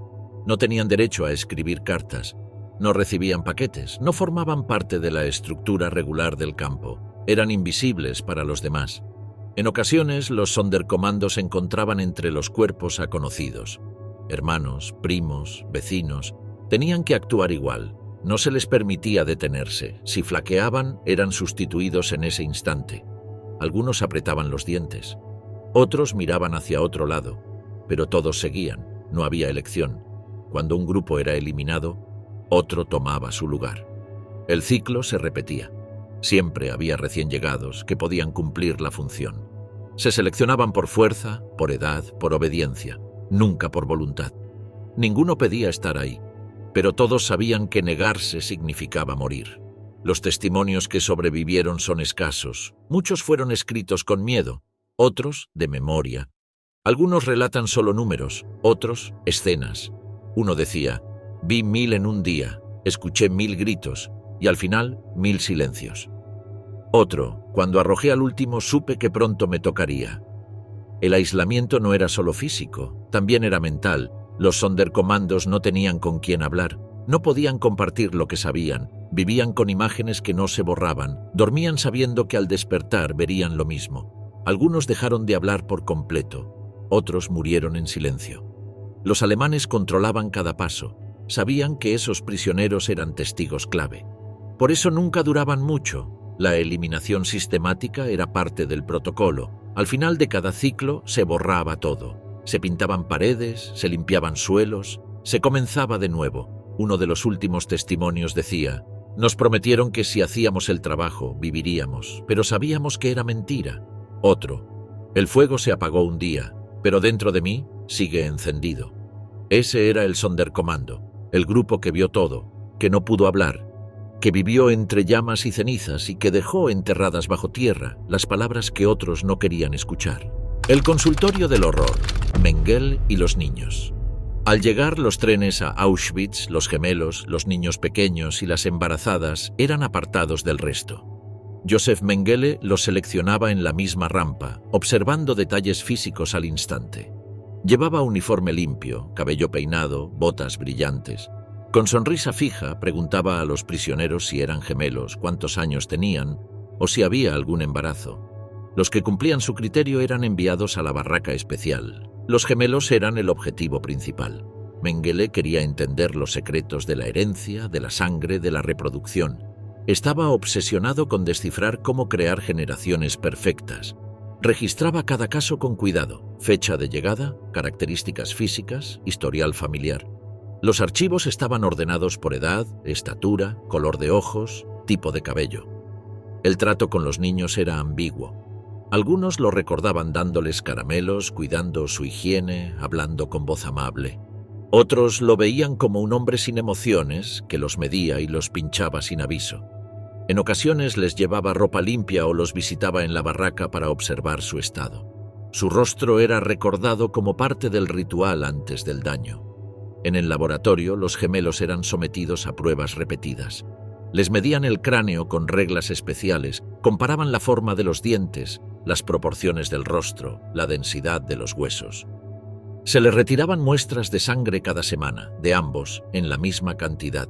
No tenían derecho a escribir cartas. No recibían paquetes. No formaban parte de la estructura regular del campo. Eran invisibles para los demás. En ocasiones, los Sonderkommandos se encontraban entre los cuerpos a conocidos. Hermanos, primos, vecinos. Tenían que actuar igual. No se les permitía detenerse. Si flaqueaban, eran sustituidos en ese instante. Algunos apretaban los dientes. Otros miraban hacia otro lado. Pero todos seguían. No había elección. Cuando un grupo era eliminado, otro tomaba su lugar. El ciclo se repetía. Siempre había recién llegados que podían cumplir la función. Se seleccionaban por fuerza, por edad, por obediencia, nunca por voluntad. Ninguno pedía estar ahí, pero todos sabían que negarse significaba morir. Los testimonios que sobrevivieron son escasos. Muchos fueron escritos con miedo, otros de memoria. Algunos relatan solo números, otros escenas. Uno decía: vi 1000 en un día, escuché 1000 gritos y al final 1000 silencios. Otro: cuando arrojé al último supe que pronto me tocaría. El aislamiento no era solo físico, también era mental. Los Sonderkommandos no tenían con quién hablar, no podían compartir lo que sabían, vivían con imágenes que no se borraban, dormían sabiendo que al despertar verían lo mismo. Algunos dejaron de hablar por completo, otros murieron en silencio. Los alemanes controlaban cada paso, sabían que esos prisioneros eran testigos clave. Por eso nunca duraban mucho. La eliminación sistemática era parte del protocolo. Al final de cada ciclo se borraba todo. Se pintaban paredes, se limpiaban suelos, se comenzaba de nuevo. Uno de los últimos testimonios decía: nos prometieron que si hacíamos el trabajo, viviríamos, pero sabíamos que era mentira. Otro: el fuego se apagó un día, pero dentro de mí sigue encendido. Ese era el Sonderkommando, el grupo que vio todo, que no pudo hablar, que vivió entre llamas y cenizas y que dejó enterradas bajo tierra las palabras que otros no querían escuchar. El consultorio del horror, Mengele y los niños. Al llegar los trenes a Auschwitz, los gemelos, los niños pequeños y las embarazadas eran apartados del resto. Josef Mengele los seleccionaba en la misma rampa, observando detalles físicos al instante. Llevaba uniforme limpio, cabello peinado, botas brillantes. Con sonrisa fija preguntaba a los prisioneros si eran gemelos, cuántos años tenían o si había algún embarazo. Los que cumplían su criterio eran enviados a la barraca especial. Los gemelos eran el objetivo principal. Mengele quería entender los secretos de la herencia, de la sangre, de la reproducción. Estaba obsesionado con descifrar cómo crear generaciones perfectas. Registraba cada caso con cuidado: fecha de llegada, características físicas, historial familiar. Los archivos estaban ordenados por edad, estatura, color de ojos, tipo de cabello. El trato con los niños era ambiguo. Algunos lo recordaban dándoles caramelos, cuidando su higiene, hablando con voz amable. Otros lo veían como un hombre sin emociones que los medía y los pinchaba sin aviso. En ocasiones les llevaba ropa limpia o los visitaba en la barraca para observar su estado. Su rostro era recordado como parte del ritual antes del daño. En el laboratorio, los gemelos eran sometidos a pruebas repetidas. Les medían el cráneo con reglas especiales, comparaban la forma de los dientes, las proporciones del rostro, la densidad de los huesos. Se les retiraban muestras de sangre cada semana, de ambos, en la misma cantidad.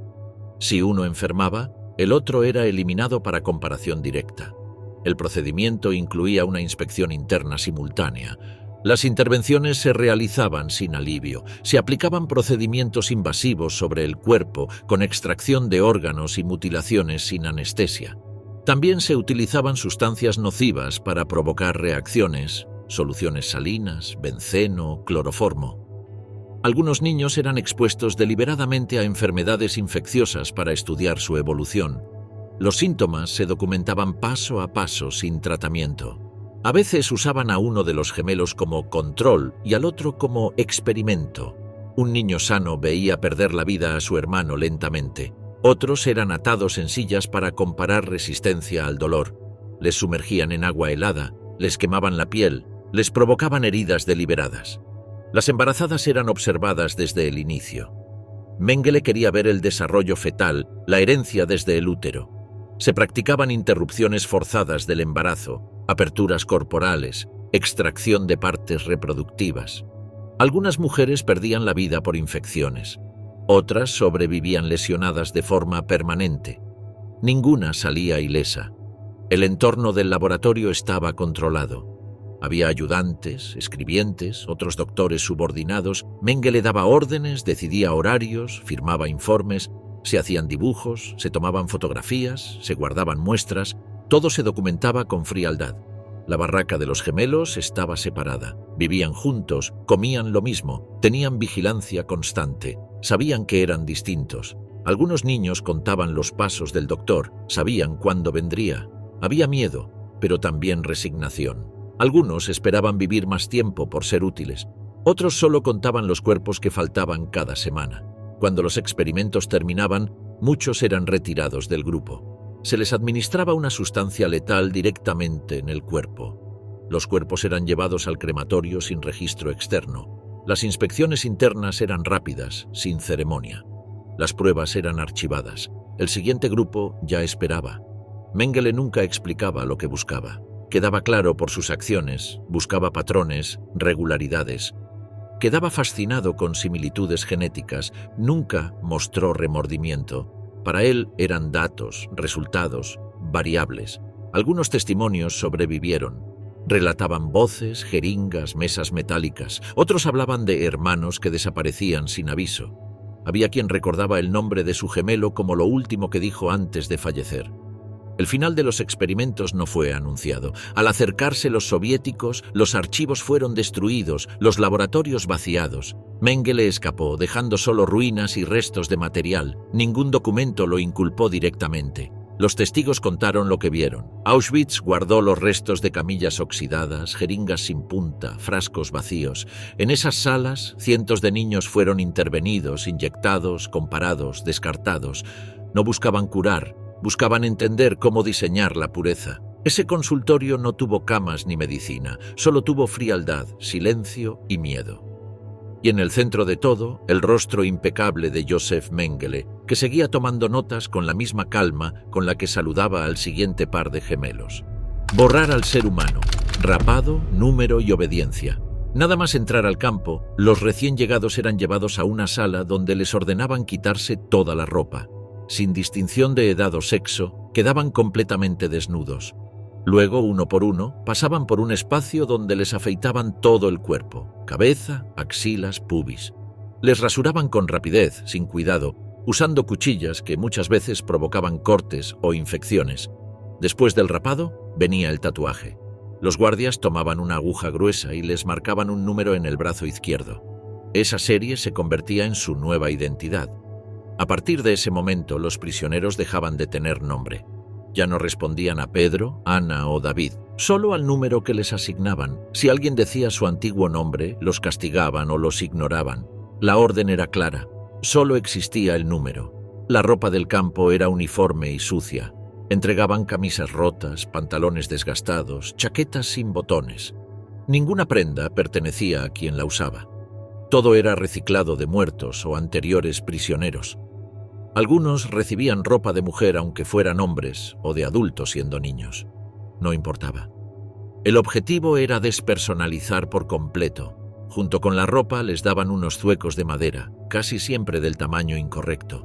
Si uno enfermaba, el otro era eliminado para comparación directa. El procedimiento incluía una inspección interna simultánea. Las intervenciones se realizaban sin alivio. Se aplicaban procedimientos invasivos sobre el cuerpo, con extracción de órganos y mutilaciones sin anestesia. También se utilizaban sustancias nocivas para provocar reacciones, soluciones salinas, benceno, cloroformo. Algunos niños eran expuestos deliberadamente a enfermedades infecciosas para estudiar su evolución. Los síntomas se documentaban paso a paso sin tratamiento. A veces usaban a uno de los gemelos como control y al otro como experimento. Un niño sano veía perder la vida a su hermano lentamente. Otros eran atados en sillas para comparar resistencia al dolor. Les sumergían en agua helada, les quemaban la piel, les provocaban heridas deliberadas. Las embarazadas eran observadas desde el inicio. Mengele quería ver el desarrollo fetal, la herencia desde el útero. Se practicaban interrupciones forzadas del embarazo, aperturas corporales, extracción de partes reproductivas. Algunas mujeres perdían la vida por infecciones. Otras sobrevivían lesionadas de forma permanente. Ninguna salía ilesa. El entorno del laboratorio estaba controlado. Había ayudantes, escribientes, otros doctores subordinados. Mengele daba órdenes, decidía horarios, firmaba informes, se hacían dibujos, se tomaban fotografías, se guardaban muestras. Todo se documentaba con frialdad. La barraca de los gemelos estaba separada. Vivían juntos, comían lo mismo, tenían vigilancia constante. Sabían que eran distintos. Algunos niños contaban los pasos del doctor, sabían cuándo vendría. Había miedo, pero también resignación. Algunos esperaban vivir más tiempo por ser útiles. Otros solo contaban los cuerpos que faltaban cada semana. Cuando los experimentos terminaban, muchos eran retirados del grupo. Se les administraba una sustancia letal directamente en el cuerpo. Los cuerpos eran llevados al crematorio sin registro externo. Las inspecciones internas eran rápidas, sin ceremonia. Las pruebas eran archivadas. El siguiente grupo ya esperaba. Mengele nunca explicaba lo que buscaba. Quedaba claro por sus acciones, buscaba patrones, regularidades. Quedaba fascinado con similitudes genéticas, nunca mostró remordimiento. Para él eran datos, resultados, variables. Algunos testimonios sobrevivieron. Relataban voces, jeringas, mesas metálicas. Otros hablaban de hermanos que desaparecían sin aviso. Había quien recordaba el nombre de su gemelo como lo último que dijo antes de fallecer. El final de los experimentos no fue anunciado. Al acercarse los soviéticos, los archivos fueron destruidos, los laboratorios vaciados. Mengele escapó, dejando solo ruinas y restos de material. Ningún documento lo inculpó directamente. Los testigos contaron lo que vieron. Auschwitz guardó los restos de camillas oxidadas, jeringas sin punta, frascos vacíos. En esas salas, cientos de niños fueron intervenidos, inyectados, comparados, descartados. No buscaban curar, buscaban entender cómo diseñar la pureza. Ese consultorio no tuvo camas ni medicina, solo tuvo frialdad, silencio y miedo. Y en el centro de todo, el rostro impecable de Josef Mengele, que seguía tomando notas con la misma calma con la que saludaba al siguiente par de gemelos. Borrar al ser humano, rapado, número y obediencia. Nada más entrar al campo, los recién llegados eran llevados a una sala donde les ordenaban quitarse toda la ropa. Sin distinción de edad o sexo, quedaban completamente desnudos. Luego, uno por uno, pasaban por un espacio donde les afeitaban todo el cuerpo, cabeza, axilas, pubis. Les rasuraban con rapidez, sin cuidado, usando cuchillas que muchas veces provocaban cortes o infecciones. Después del rapado, venía el tatuaje. Los guardias tomaban una aguja gruesa y les marcaban un número en el brazo izquierdo. Esa serie se convertía en su nueva identidad. A partir de ese momento, los prisioneros dejaban de tener nombre. Ya no respondían a Pedro, Ana o David, solo al número que les asignaban. Si alguien decía su antiguo nombre, los castigaban o los ignoraban. La orden era clara, solo existía el número. La ropa del campo era uniforme y sucia. Entregaban camisas rotas, pantalones desgastados, chaquetas sin botones. Ninguna prenda pertenecía a quien la usaba. Todo era reciclado de muertos o anteriores prisioneros. Algunos recibían ropa de mujer aunque fueran hombres o de adultos siendo niños. No importaba. El objetivo era despersonalizar por completo. Junto con la ropa les daban unos zuecos de madera, casi siempre del tamaño incorrecto.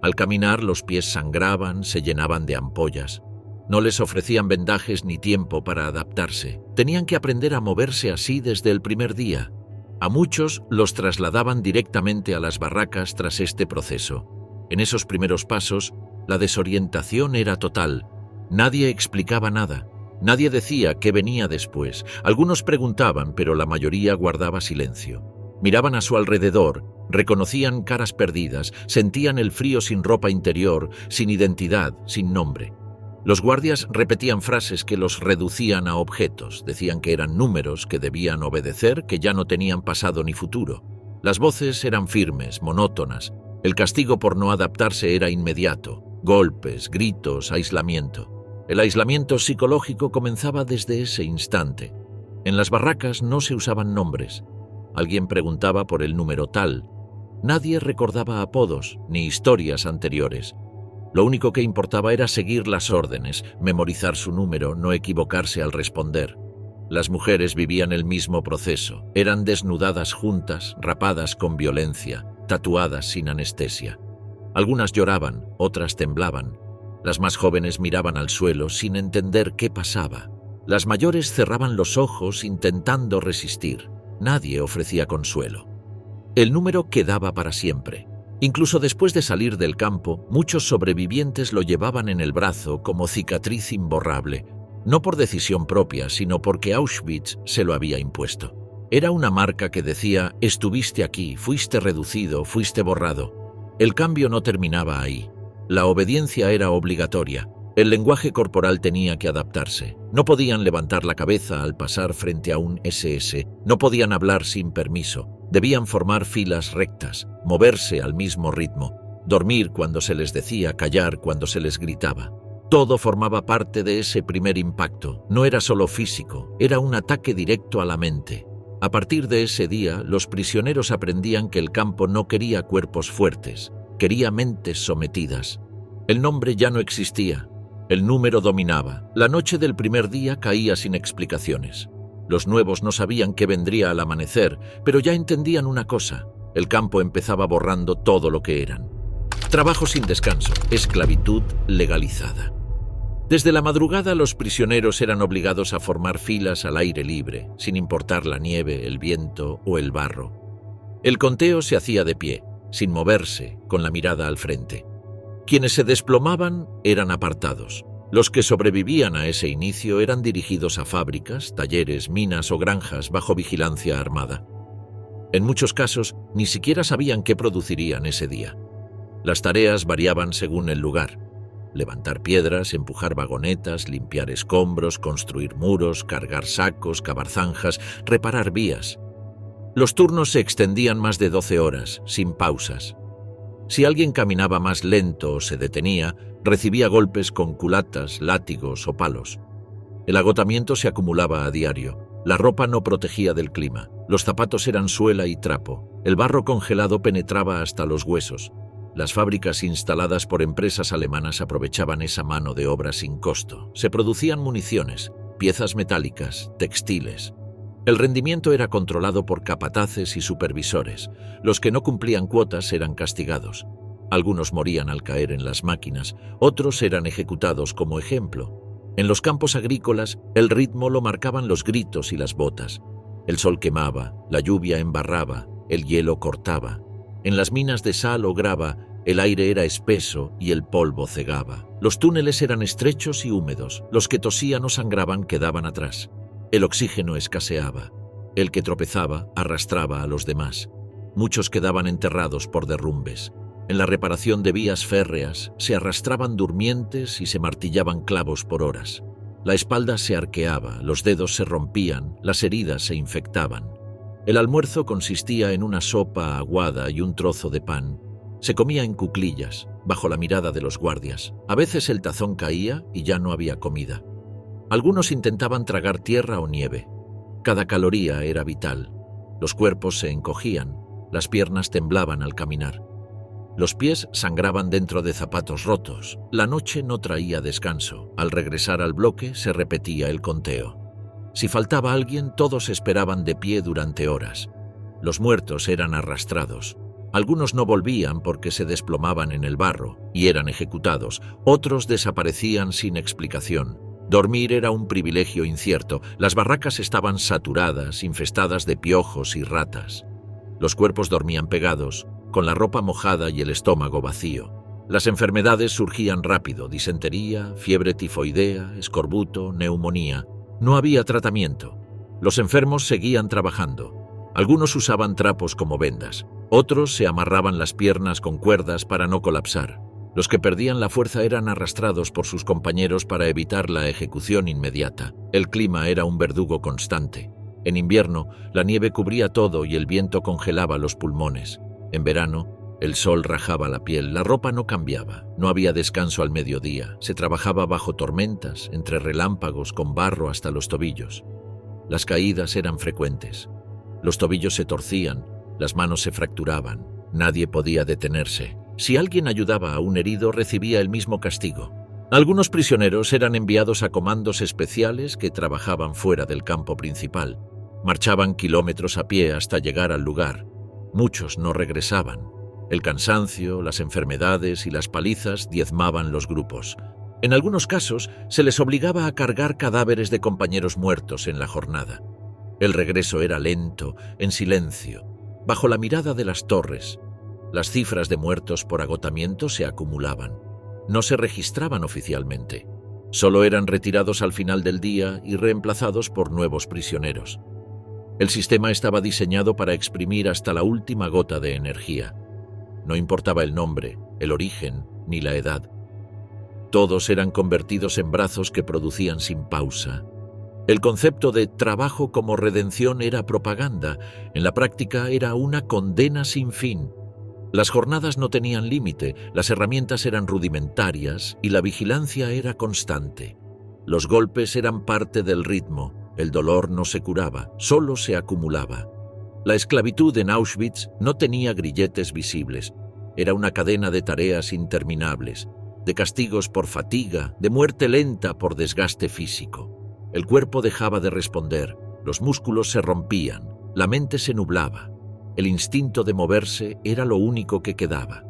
Al caminar los pies sangraban, se llenaban de ampollas. No les ofrecían vendajes ni tiempo para adaptarse. Tenían que aprender a moverse así desde el primer día. A muchos los trasladaban directamente a las barracas tras este proceso. En esos primeros pasos, la desorientación era total. Nadie explicaba nada. Nadie decía qué venía después. Algunos preguntaban, pero la mayoría guardaba silencio. Miraban a su alrededor, reconocían caras perdidas, sentían el frío sin ropa interior, sin identidad, sin nombre. Los guardias repetían frases que los reducían a objetos. Decían que eran números que debían obedecer, que ya no tenían pasado ni futuro. Las voces eran firmes, monótonas. El castigo por no adaptarse era inmediato. Golpes, gritos, aislamiento. El aislamiento psicológico comenzaba desde ese instante. En las barracas no se usaban nombres. Alguien preguntaba por el número tal. Nadie recordaba apodos ni historias anteriores. Lo único que importaba era seguir las órdenes, memorizar su número, no equivocarse al responder. Las mujeres vivían el mismo proceso. Eran desnudadas juntas, rapadas con violencia, tatuadas sin anestesia. Algunas lloraban, otras temblaban. Las más jóvenes miraban al suelo sin entender qué pasaba. Las mayores cerraban los ojos intentando resistir. Nadie ofrecía consuelo. El número quedaba para siempre. Incluso después de salir del campo, muchos sobrevivientes lo llevaban en el brazo como cicatriz imborrable, no por decisión propia, sino porque Auschwitz se lo había impuesto. Era una marca que decía: estuviste aquí, fuiste reducido, fuiste borrado. El cambio no terminaba ahí. La obediencia era obligatoria. El lenguaje corporal tenía que adaptarse. No podían levantar la cabeza al pasar frente a un SS. No podían hablar sin permiso. Debían formar filas rectas, moverse al mismo ritmo, dormir cuando se les decía, callar cuando se les gritaba. Todo formaba parte de ese primer impacto. No era solo físico, era un ataque directo a la mente. A partir de ese día, los prisioneros aprendían que el campo no quería cuerpos fuertes, quería mentes sometidas. El nombre ya no existía. El número dominaba. La noche del primer día caía sin explicaciones. Los nuevos no sabían qué vendría al amanecer, pero ya entendían una cosa. El campo empezaba borrando todo lo que eran. Trabajo sin descanso, esclavitud legalizada. Desde la madrugada los prisioneros eran obligados a formar filas al aire libre, sin importar la nieve, el viento o el barro. El conteo se hacía de pie, sin moverse, con la mirada al frente. Quienes se desplomaban eran apartados. Los que sobrevivían a ese inicio eran dirigidos a fábricas, talleres, minas o granjas bajo vigilancia armada. En muchos casos, ni siquiera sabían qué producirían ese día. Las tareas variaban según el lugar. Levantar piedras, empujar vagonetas, limpiar escombros, construir muros, cargar sacos, cavar zanjas, reparar vías. Los turnos se extendían más de 12 horas, sin pausas. Si alguien caminaba más lento o se detenía, recibía golpes con culatas, látigos o palos. El agotamiento se acumulaba a diario. La ropa no protegía del clima. Los zapatos eran suela y trapo. El barro congelado penetraba hasta los huesos. Las fábricas instaladas por empresas alemanas aprovechaban esa mano de obra sin costo. Se producían municiones, piezas metálicas, textiles. El rendimiento era controlado por capataces y supervisores. Los que no cumplían cuotas eran castigados. Algunos morían al caer en las máquinas, otros eran ejecutados como ejemplo. En los campos agrícolas, el ritmo lo marcaban los gritos y las botas. El sol quemaba, la lluvia embarraba, el hielo cortaba. En las minas de sal o grava, el aire era espeso y el polvo cegaba. Los túneles eran estrechos y húmedos. Los que tosían o sangraban quedaban atrás. El oxígeno escaseaba. El que tropezaba arrastraba a los demás. Muchos quedaban enterrados por derrumbes. En la reparación de vías férreas se arrastraban durmientes y se martillaban clavos por horas. La espalda se arqueaba, los dedos se rompían, las heridas se infectaban. El almuerzo consistía en una sopa aguada y un trozo de pan. Se comía en cuclillas, bajo la mirada de los guardias. A veces el tazón caía y ya no había comida. Algunos intentaban tragar tierra o nieve. Cada caloría era vital. Los cuerpos se encogían, las piernas temblaban al caminar. Los pies sangraban dentro de zapatos rotos. La noche no traía descanso. Al regresar al bloque se repetía el conteo. Si faltaba alguien, todos esperaban de pie durante horas. Los muertos eran arrastrados. Algunos no volvían porque se desplomaban en el barro y eran ejecutados. Otros desaparecían sin explicación. Dormir era un privilegio incierto. Las barracas estaban saturadas, infestadas de piojos y ratas. Los cuerpos dormían pegados, con la ropa mojada y el estómago vacío. Las enfermedades surgían rápido: disentería, fiebre tifoidea, escorbuto, neumonía. No había tratamiento. Los enfermos seguían trabajando. Algunos usaban trapos como vendas. Otros se amarraban las piernas con cuerdas para no colapsar. Los que perdían la fuerza eran arrastrados por sus compañeros para evitar la ejecución inmediata. El clima era un verdugo constante. En invierno, la nieve cubría todo y el viento congelaba los pulmones. En verano, el sol rajaba la piel, la ropa no cambiaba, no había descanso al mediodía, se trabajaba bajo tormentas, entre relámpagos, con barro hasta los tobillos. Las caídas eran frecuentes. Los tobillos se torcían, las manos se fracturaban, nadie podía detenerse. Si alguien ayudaba a un herido, recibía el mismo castigo. Algunos prisioneros eran enviados a comandos especiales que trabajaban fuera del campo principal. Marchaban kilómetros a pie hasta llegar al lugar. Muchos no regresaban. El cansancio, las enfermedades y las palizas diezmaban los grupos. En algunos casos, se les obligaba a cargar cadáveres de compañeros muertos en la jornada. El regreso era lento, en silencio, bajo la mirada de las torres. Las cifras de muertos por agotamiento se acumulaban. No se registraban oficialmente. Solo eran retirados al final del día y reemplazados por nuevos prisioneros. El sistema estaba diseñado para exprimir hasta la última gota de energía. No importaba el nombre, el origen ni la edad. Todos eran convertidos en brazos que producían sin pausa. El concepto de trabajo como redención era propaganda. En la práctica era una condena sin fin. Las jornadas no tenían límite, las herramientas eran rudimentarias y la vigilancia era constante. Los golpes eran parte del ritmo, el dolor no se curaba, solo se acumulaba. La esclavitud en Auschwitz no tenía grilletes visibles, era una cadena de tareas interminables, de castigos por fatiga, de muerte lenta por desgaste físico. El cuerpo dejaba de responder, los músculos se rompían, la mente se nublaba. El instinto de moverse era lo único que quedaba.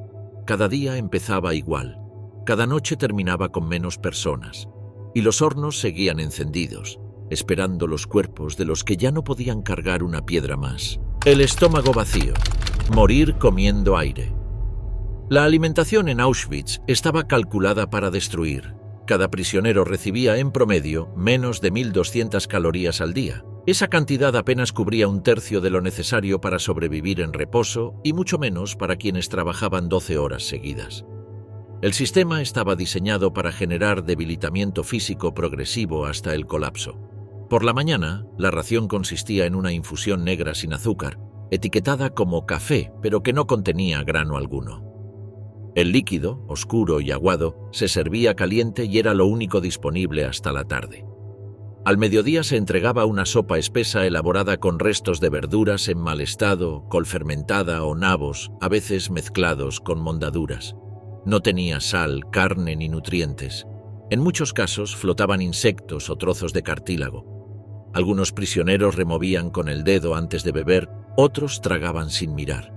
Cada día empezaba igual, cada noche terminaba con menos personas, y los hornos seguían encendidos, esperando los cuerpos de los que ya no podían cargar una piedra más. El estómago vacío, morir comiendo aire. La alimentación en Auschwitz estaba calculada para destruir. Cada prisionero recibía en promedio menos de 1.200 calorías al día. Esa cantidad apenas cubría un tercio de lo necesario para sobrevivir en reposo y mucho menos para quienes trabajaban 12 horas seguidas. El sistema estaba diseñado para generar debilitamiento físico progresivo hasta el colapso. Por la mañana, la ración consistía en una infusión negra sin azúcar, etiquetada como café, pero que no contenía grano alguno. El líquido, oscuro y aguado, se servía caliente y era lo único disponible hasta la tarde. Al mediodía se entregaba una sopa espesa elaborada con restos de verduras en mal estado, col fermentada o nabos, a veces mezclados con mondaduras. No tenía sal, carne ni nutrientes. En muchos casos flotaban insectos o trozos de cartílago. Algunos prisioneros removían con el dedo antes de beber, otros tragaban sin mirar.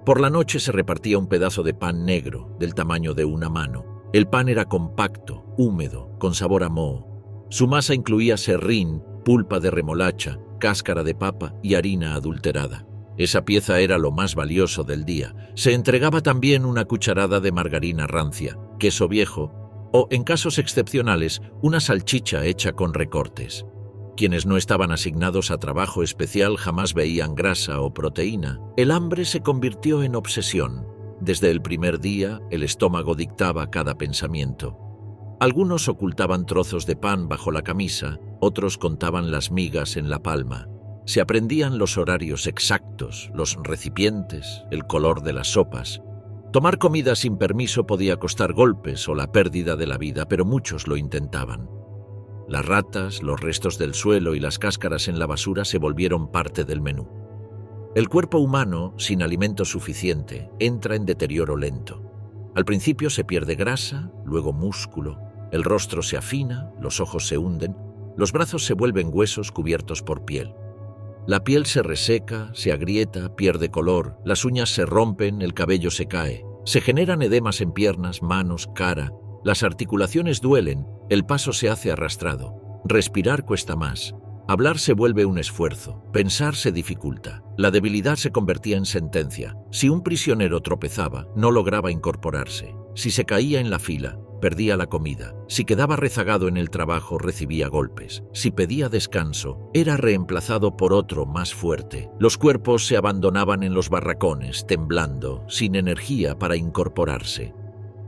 Por la noche se repartía un pedazo de pan negro, del tamaño de una mano. El pan era compacto, húmedo, con sabor a moho. Su masa incluía serrín, pulpa de remolacha, cáscara de papa y harina adulterada. Esa pieza era lo más valioso del día. Se entregaba también una cucharada de margarina rancia, queso viejo o, en casos excepcionales, una salchicha hecha con recortes. Quienes no estaban asignados a trabajo especial jamás veían grasa o proteína. El hambre se convirtió en obsesión. Desde el primer día, el estómago dictaba cada pensamiento. Algunos ocultaban trozos de pan bajo la camisa, otros contaban las migas en la palma. Se aprendían los horarios exactos, los recipientes, el color de las sopas. Tomar comida sin permiso podía costar golpes o la pérdida de la vida, pero muchos lo intentaban. Las ratas, los restos del suelo y las cáscaras en la basura se volvieron parte del menú. El cuerpo humano, sin alimento suficiente, entra en deterioro lento. Al principio se pierde grasa, luego músculo, el rostro se afina, los ojos se hunden, los brazos se vuelven huesos cubiertos por piel. La piel se reseca, se agrieta, pierde color, las uñas se rompen, el cabello se cae. Se generan edemas en piernas, manos, cara. Las articulaciones duelen, el paso se hace arrastrado. Respirar cuesta más. Hablar se vuelve un esfuerzo. Pensar se dificulta. La debilidad se convertía en sentencia. Si un prisionero tropezaba, no lograba incorporarse. Si se caía en la fila, perdía la comida. Si quedaba rezagado en el trabajo, recibía golpes. Si pedía descanso, era reemplazado por otro más fuerte. Los cuerpos se abandonaban en los barracones, temblando, sin energía para incorporarse.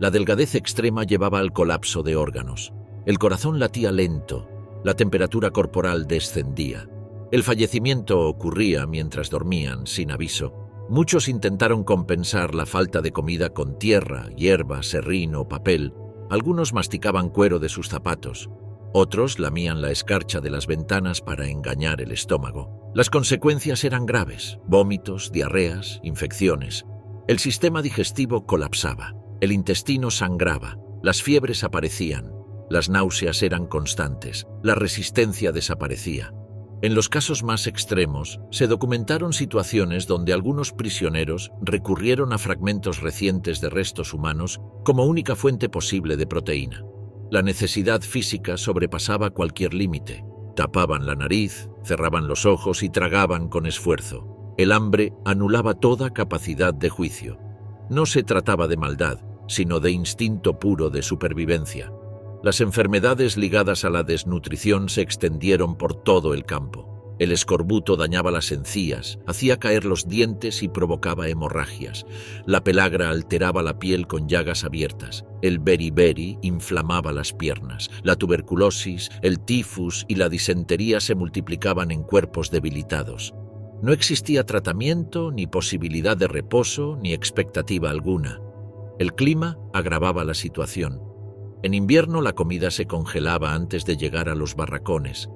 La delgadez extrema llevaba al colapso de órganos. El corazón latía lento, la temperatura corporal descendía. El fallecimiento ocurría mientras dormían, sin aviso. Muchos intentaron compensar la falta de comida con tierra, hierba, serrín o papel. Algunos masticaban cuero de sus zapatos. Otros lamían la escarcha de las ventanas para engañar el estómago. Las consecuencias eran graves: vómitos, diarreas, infecciones. El sistema digestivo colapsaba. El intestino sangraba. Las fiebres aparecían. Las náuseas eran constantes. La resistencia desaparecía. En los casos más extremos, se documentaron situaciones donde algunos prisioneros recurrieron a fragmentos recientes de restos humanos como única fuente posible de proteína. La necesidad física sobrepasaba cualquier límite. Tapaban la nariz, cerraban los ojos y tragaban con esfuerzo. El hambre anulaba toda capacidad de juicio. No se trataba de maldad, sino de instinto puro de supervivencia. Las enfermedades ligadas a la desnutrición se extendieron por todo el campo. El escorbuto dañaba las encías, hacía caer los dientes y provocaba hemorragias. La pelagra alteraba la piel con llagas abiertas. El beriberi inflamaba las piernas. La tuberculosis, el tifus y la disentería se multiplicaban en cuerpos debilitados. No existía tratamiento, ni posibilidad de reposo, ni expectativa alguna. El clima agravaba la situación. En invierno la comida se congelaba antes de llegar a los barracones.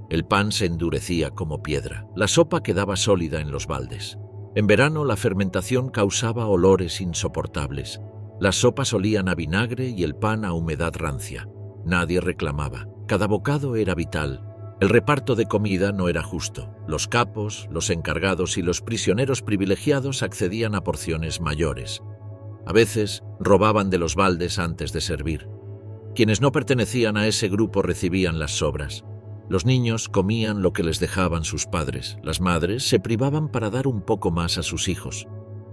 El pan se endurecía como piedra. La sopa quedaba sólida en los baldes. En verano la fermentación causaba olores insoportables. Las sopas olían a vinagre y el pan a humedad rancia. Nadie reclamaba. Cada bocado era vital. El reparto de comida no era justo. Los capos, los encargados y los prisioneros privilegiados accedían a porciones mayores. A veces robaban de los baldes antes de servir. Quienes no pertenecían a ese grupo recibían las sobras. Los niños comían lo que les dejaban sus padres. Las madres se privaban para dar un poco más a sus hijos.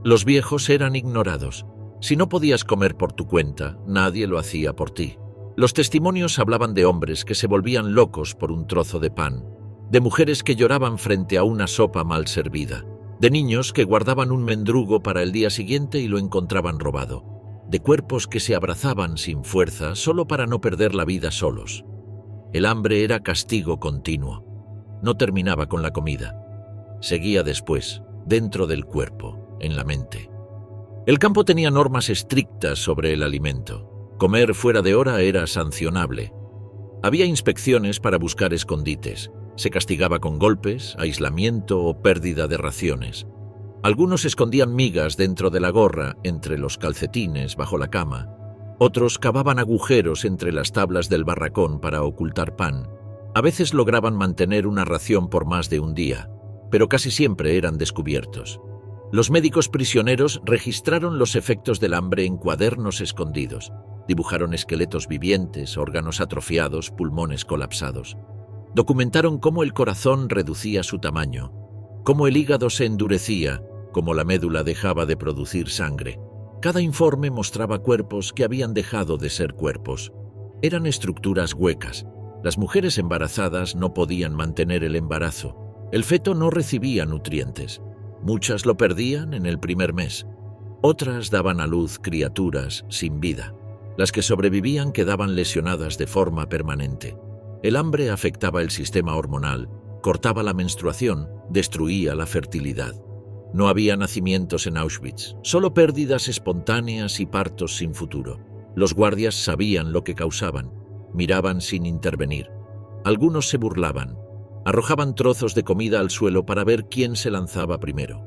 Los viejos eran ignorados. Si no podías comer por tu cuenta, nadie lo hacía por ti. Los testimonios hablaban de hombres que se volvían locos por un trozo de pan, de mujeres que lloraban frente a una sopa mal servida, de niños que guardaban un mendrugo para el día siguiente y lo encontraban robado, de cuerpos que se abrazaban sin fuerza solo para no perder la vida solos. El hambre era castigo continuo. No terminaba con la comida. Seguía después, dentro del cuerpo, en la mente. El campo tenía normas estrictas sobre el alimento. Comer fuera de hora era sancionable. Había inspecciones para buscar escondites. Se castigaba con golpes, aislamiento o pérdida de raciones. Algunos escondían migas dentro de la gorra, entre los calcetines, bajo la cama. Otros cavaban agujeros entre las tablas del barracón para ocultar pan. A veces lograban mantener una ración por más de un día, pero casi siempre eran descubiertos. Los médicos prisioneros registraron los efectos del hambre en cuadernos escondidos. Dibujaron esqueletos vivientes, órganos atrofiados, pulmones colapsados. Documentaron cómo el corazón reducía su tamaño, cómo el hígado se endurecía, cómo la médula dejaba de producir sangre. Cada informe mostraba cuerpos que habían dejado de ser cuerpos. Eran estructuras huecas. Las mujeres embarazadas no podían mantener el embarazo. El feto no recibía nutrientes. Muchas lo perdían en el primer mes. Otras daban a luz criaturas sin vida. Las que sobrevivían quedaban lesionadas de forma permanente. El hambre afectaba el sistema hormonal, cortaba la menstruación, destruía la fertilidad. No había nacimientos en Auschwitz, solo pérdidas espontáneas y partos sin futuro. Los guardias sabían lo que causaban, miraban sin intervenir. Algunos se burlaban, arrojaban trozos de comida al suelo para ver quién se lanzaba primero.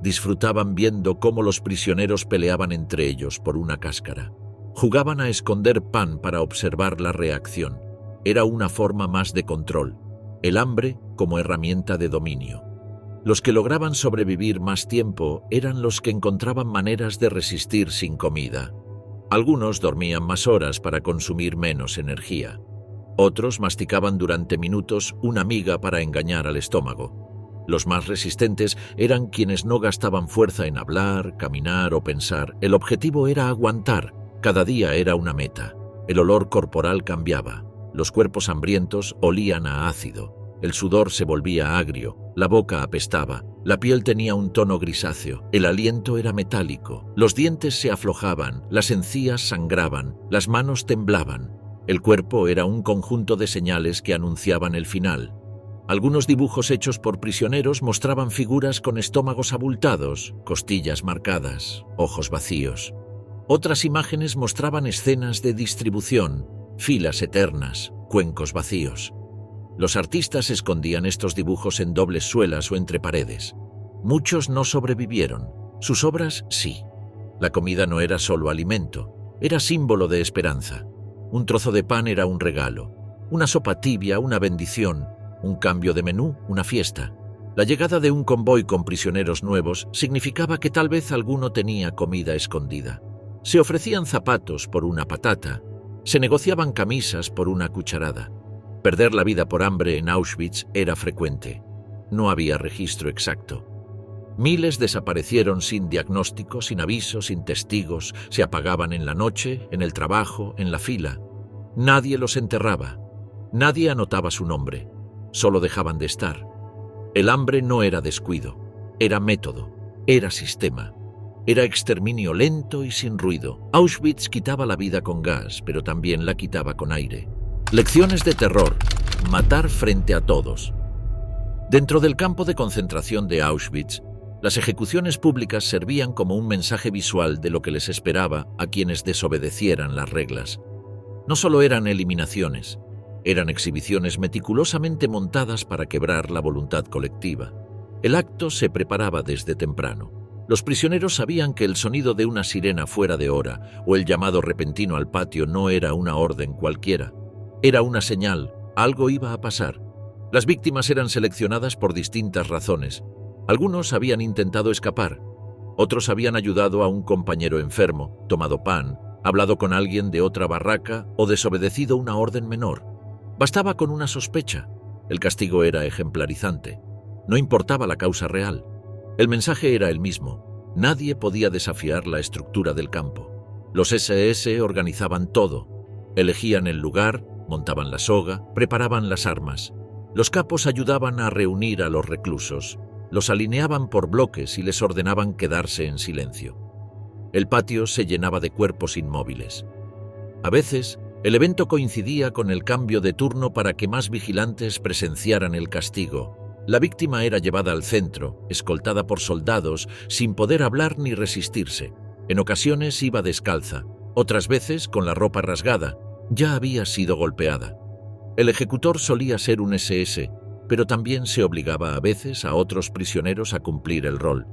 Disfrutaban viendo cómo los prisioneros peleaban entre ellos por una cáscara. Jugaban a esconder pan para observar la reacción. Era una forma más de control, el hambre como herramienta de dominio. Los que lograban sobrevivir más tiempo eran los que encontraban maneras de resistir sin comida. Algunos dormían más horas para consumir menos energía. Otros masticaban durante minutos una miga para engañar al estómago. Los más resistentes eran quienes no gastaban fuerza en hablar, caminar o pensar. El objetivo era aguantar. Cada día era una meta. El olor corporal cambiaba. Los cuerpos hambrientos olían a ácido. El sudor se volvía agrio. La boca apestaba. La piel tenía un tono grisáceo. El aliento era metálico. Los dientes se aflojaban. Las encías sangraban. Las manos temblaban. El cuerpo era un conjunto de señales que anunciaban el final. Algunos dibujos hechos por prisioneros mostraban figuras con estómagos abultados, costillas marcadas, ojos vacíos. Otras imágenes mostraban escenas de distribución, filas eternas, cuencos vacíos. Los artistas escondían estos dibujos en dobles suelas o entre paredes. Muchos no sobrevivieron, sus obras sí. La comida no era solo alimento, era símbolo de esperanza. Un trozo de pan era un regalo, una sopa tibia, una bendición, un cambio de menú, una fiesta. La llegada de un convoy con prisioneros nuevos significaba que tal vez alguno tenía comida escondida. Se ofrecían zapatos por una patata, se negociaban camisas por una cucharada. Perder la vida por hambre en Auschwitz era frecuente. No había registro exacto. Miles desaparecieron sin diagnóstico, sin aviso, sin testigos, se apagaban en la noche, en el trabajo, en la fila. Nadie los enterraba, nadie anotaba su nombre, solo dejaban de estar. El hambre no era descuido, era método, era sistema, era exterminio lento y sin ruido. Auschwitz quitaba la vida con gas, pero también la quitaba con aire. Lecciones de terror, matar frente a todos. Dentro del campo de concentración de Auschwitz, las ejecuciones públicas servían como un mensaje visual de lo que les esperaba a quienes desobedecieran las reglas. No solo eran eliminaciones, eran exhibiciones meticulosamente montadas para quebrar la voluntad colectiva. El acto se preparaba desde temprano. Los prisioneros sabían que el sonido de una sirena fuera de hora o el llamado repentino al patio no era una orden cualquiera. Era una señal, algo iba a pasar. Las víctimas eran seleccionadas por distintas razones. Algunos habían intentado escapar, otros habían ayudado a un compañero enfermo, tomado pan, hablado con alguien de otra barraca o desobedecido una orden menor. Bastaba con una sospecha. El castigo era ejemplarizante. No importaba la causa real. El mensaje era el mismo. Nadie podía desafiar la estructura del campo. Los SS organizaban todo. Elegían el lugar, montaban la soga, preparaban las armas. Los capos ayudaban a reunir a los reclusos. Los alineaban por bloques y les ordenaban quedarse en silencio. El patio se llenaba de cuerpos inmóviles. A veces, el evento coincidía con el cambio de turno para que más vigilantes presenciaran el castigo. La víctima era llevada al centro, escoltada por soldados, sin poder hablar ni resistirse. En ocasiones iba descalza, otras veces con la ropa rasgada. Ya había sido golpeada. El ejecutor solía ser un SS, pero también se obligaba a veces a otros prisioneros a cumplir el rol.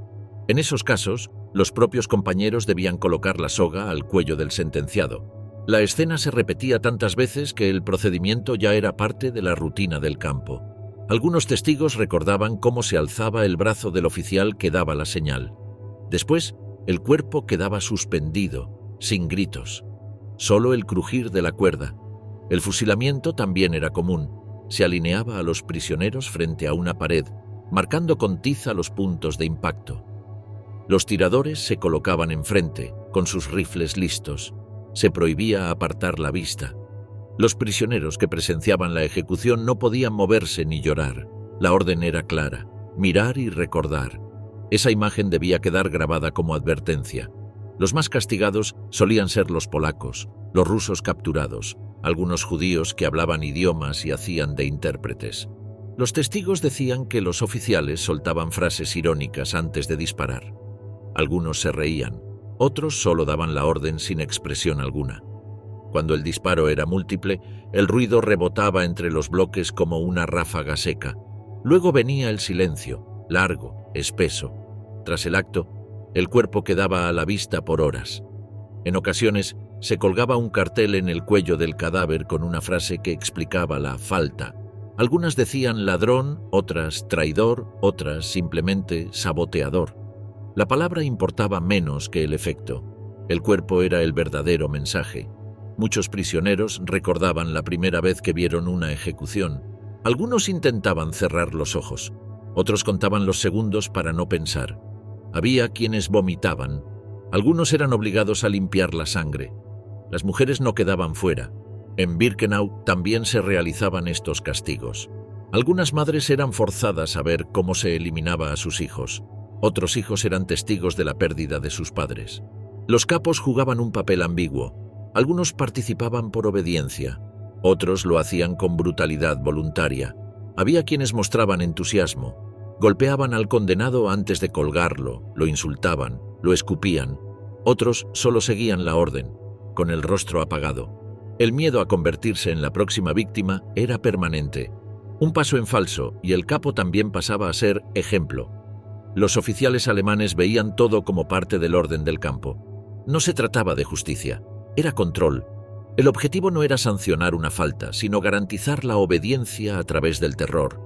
En esos casos, los propios compañeros debían colocar la soga al cuello del sentenciado. La escena se repetía tantas veces que el procedimiento ya era parte de la rutina del campo. Algunos testigos recordaban cómo se alzaba el brazo del oficial que daba la señal. Después, el cuerpo quedaba suspendido, sin gritos. Solo el crujir de la cuerda. El fusilamiento también era común. Se alineaba a los prisioneros frente a una pared, marcando con tiza los puntos de impacto. Los tiradores se colocaban enfrente, con sus rifles listos. Se prohibía apartar la vista. Los prisioneros que presenciaban la ejecución no podían moverse ni llorar. La orden era clara: mirar y recordar. Esa imagen debía quedar grabada como advertencia. Los más castigados solían ser los polacos, los rusos capturados, algunos judíos que hablaban idiomas y hacían de intérpretes. Los testigos decían que los oficiales soltaban frases irónicas antes de disparar. Algunos se reían, otros solo daban la orden sin expresión alguna. Cuando el disparo era múltiple, el ruido rebotaba entre los bloques como una ráfaga seca. Luego venía el silencio, largo, espeso. Tras el acto, el cuerpo quedaba a la vista por horas. En ocasiones, se colgaba un cartel en el cuello del cadáver con una frase que explicaba la falta. Algunas decían ladrón, otras traidor, otras simplemente saboteador. La palabra importaba menos que el efecto. El cuerpo era el verdadero mensaje. Muchos prisioneros recordaban la primera vez que vieron una ejecución. Algunos intentaban cerrar los ojos. Otros contaban los segundos para no pensar. Había quienes vomitaban. Algunos eran obligados a limpiar la sangre. Las mujeres no quedaban fuera. En Birkenau también se realizaban estos castigos. Algunas madres eran forzadas a ver cómo se eliminaba a sus hijos. Otros hijos eran testigos de la pérdida de sus padres. Los capos jugaban un papel ambiguo. Algunos participaban por obediencia. Otros lo hacían con brutalidad voluntaria. Había quienes mostraban entusiasmo. Golpeaban al condenado antes de colgarlo, lo insultaban, lo escupían. Otros solo seguían la orden, con el rostro apagado. El miedo a convertirse en la próxima víctima era permanente. Un paso en falso y el capo también pasaba a ser ejemplo. Los oficiales alemanes veían todo como parte del orden del campo. No se trataba de justicia, era control. El objetivo no era sancionar una falta, sino garantizar la obediencia a través del terror.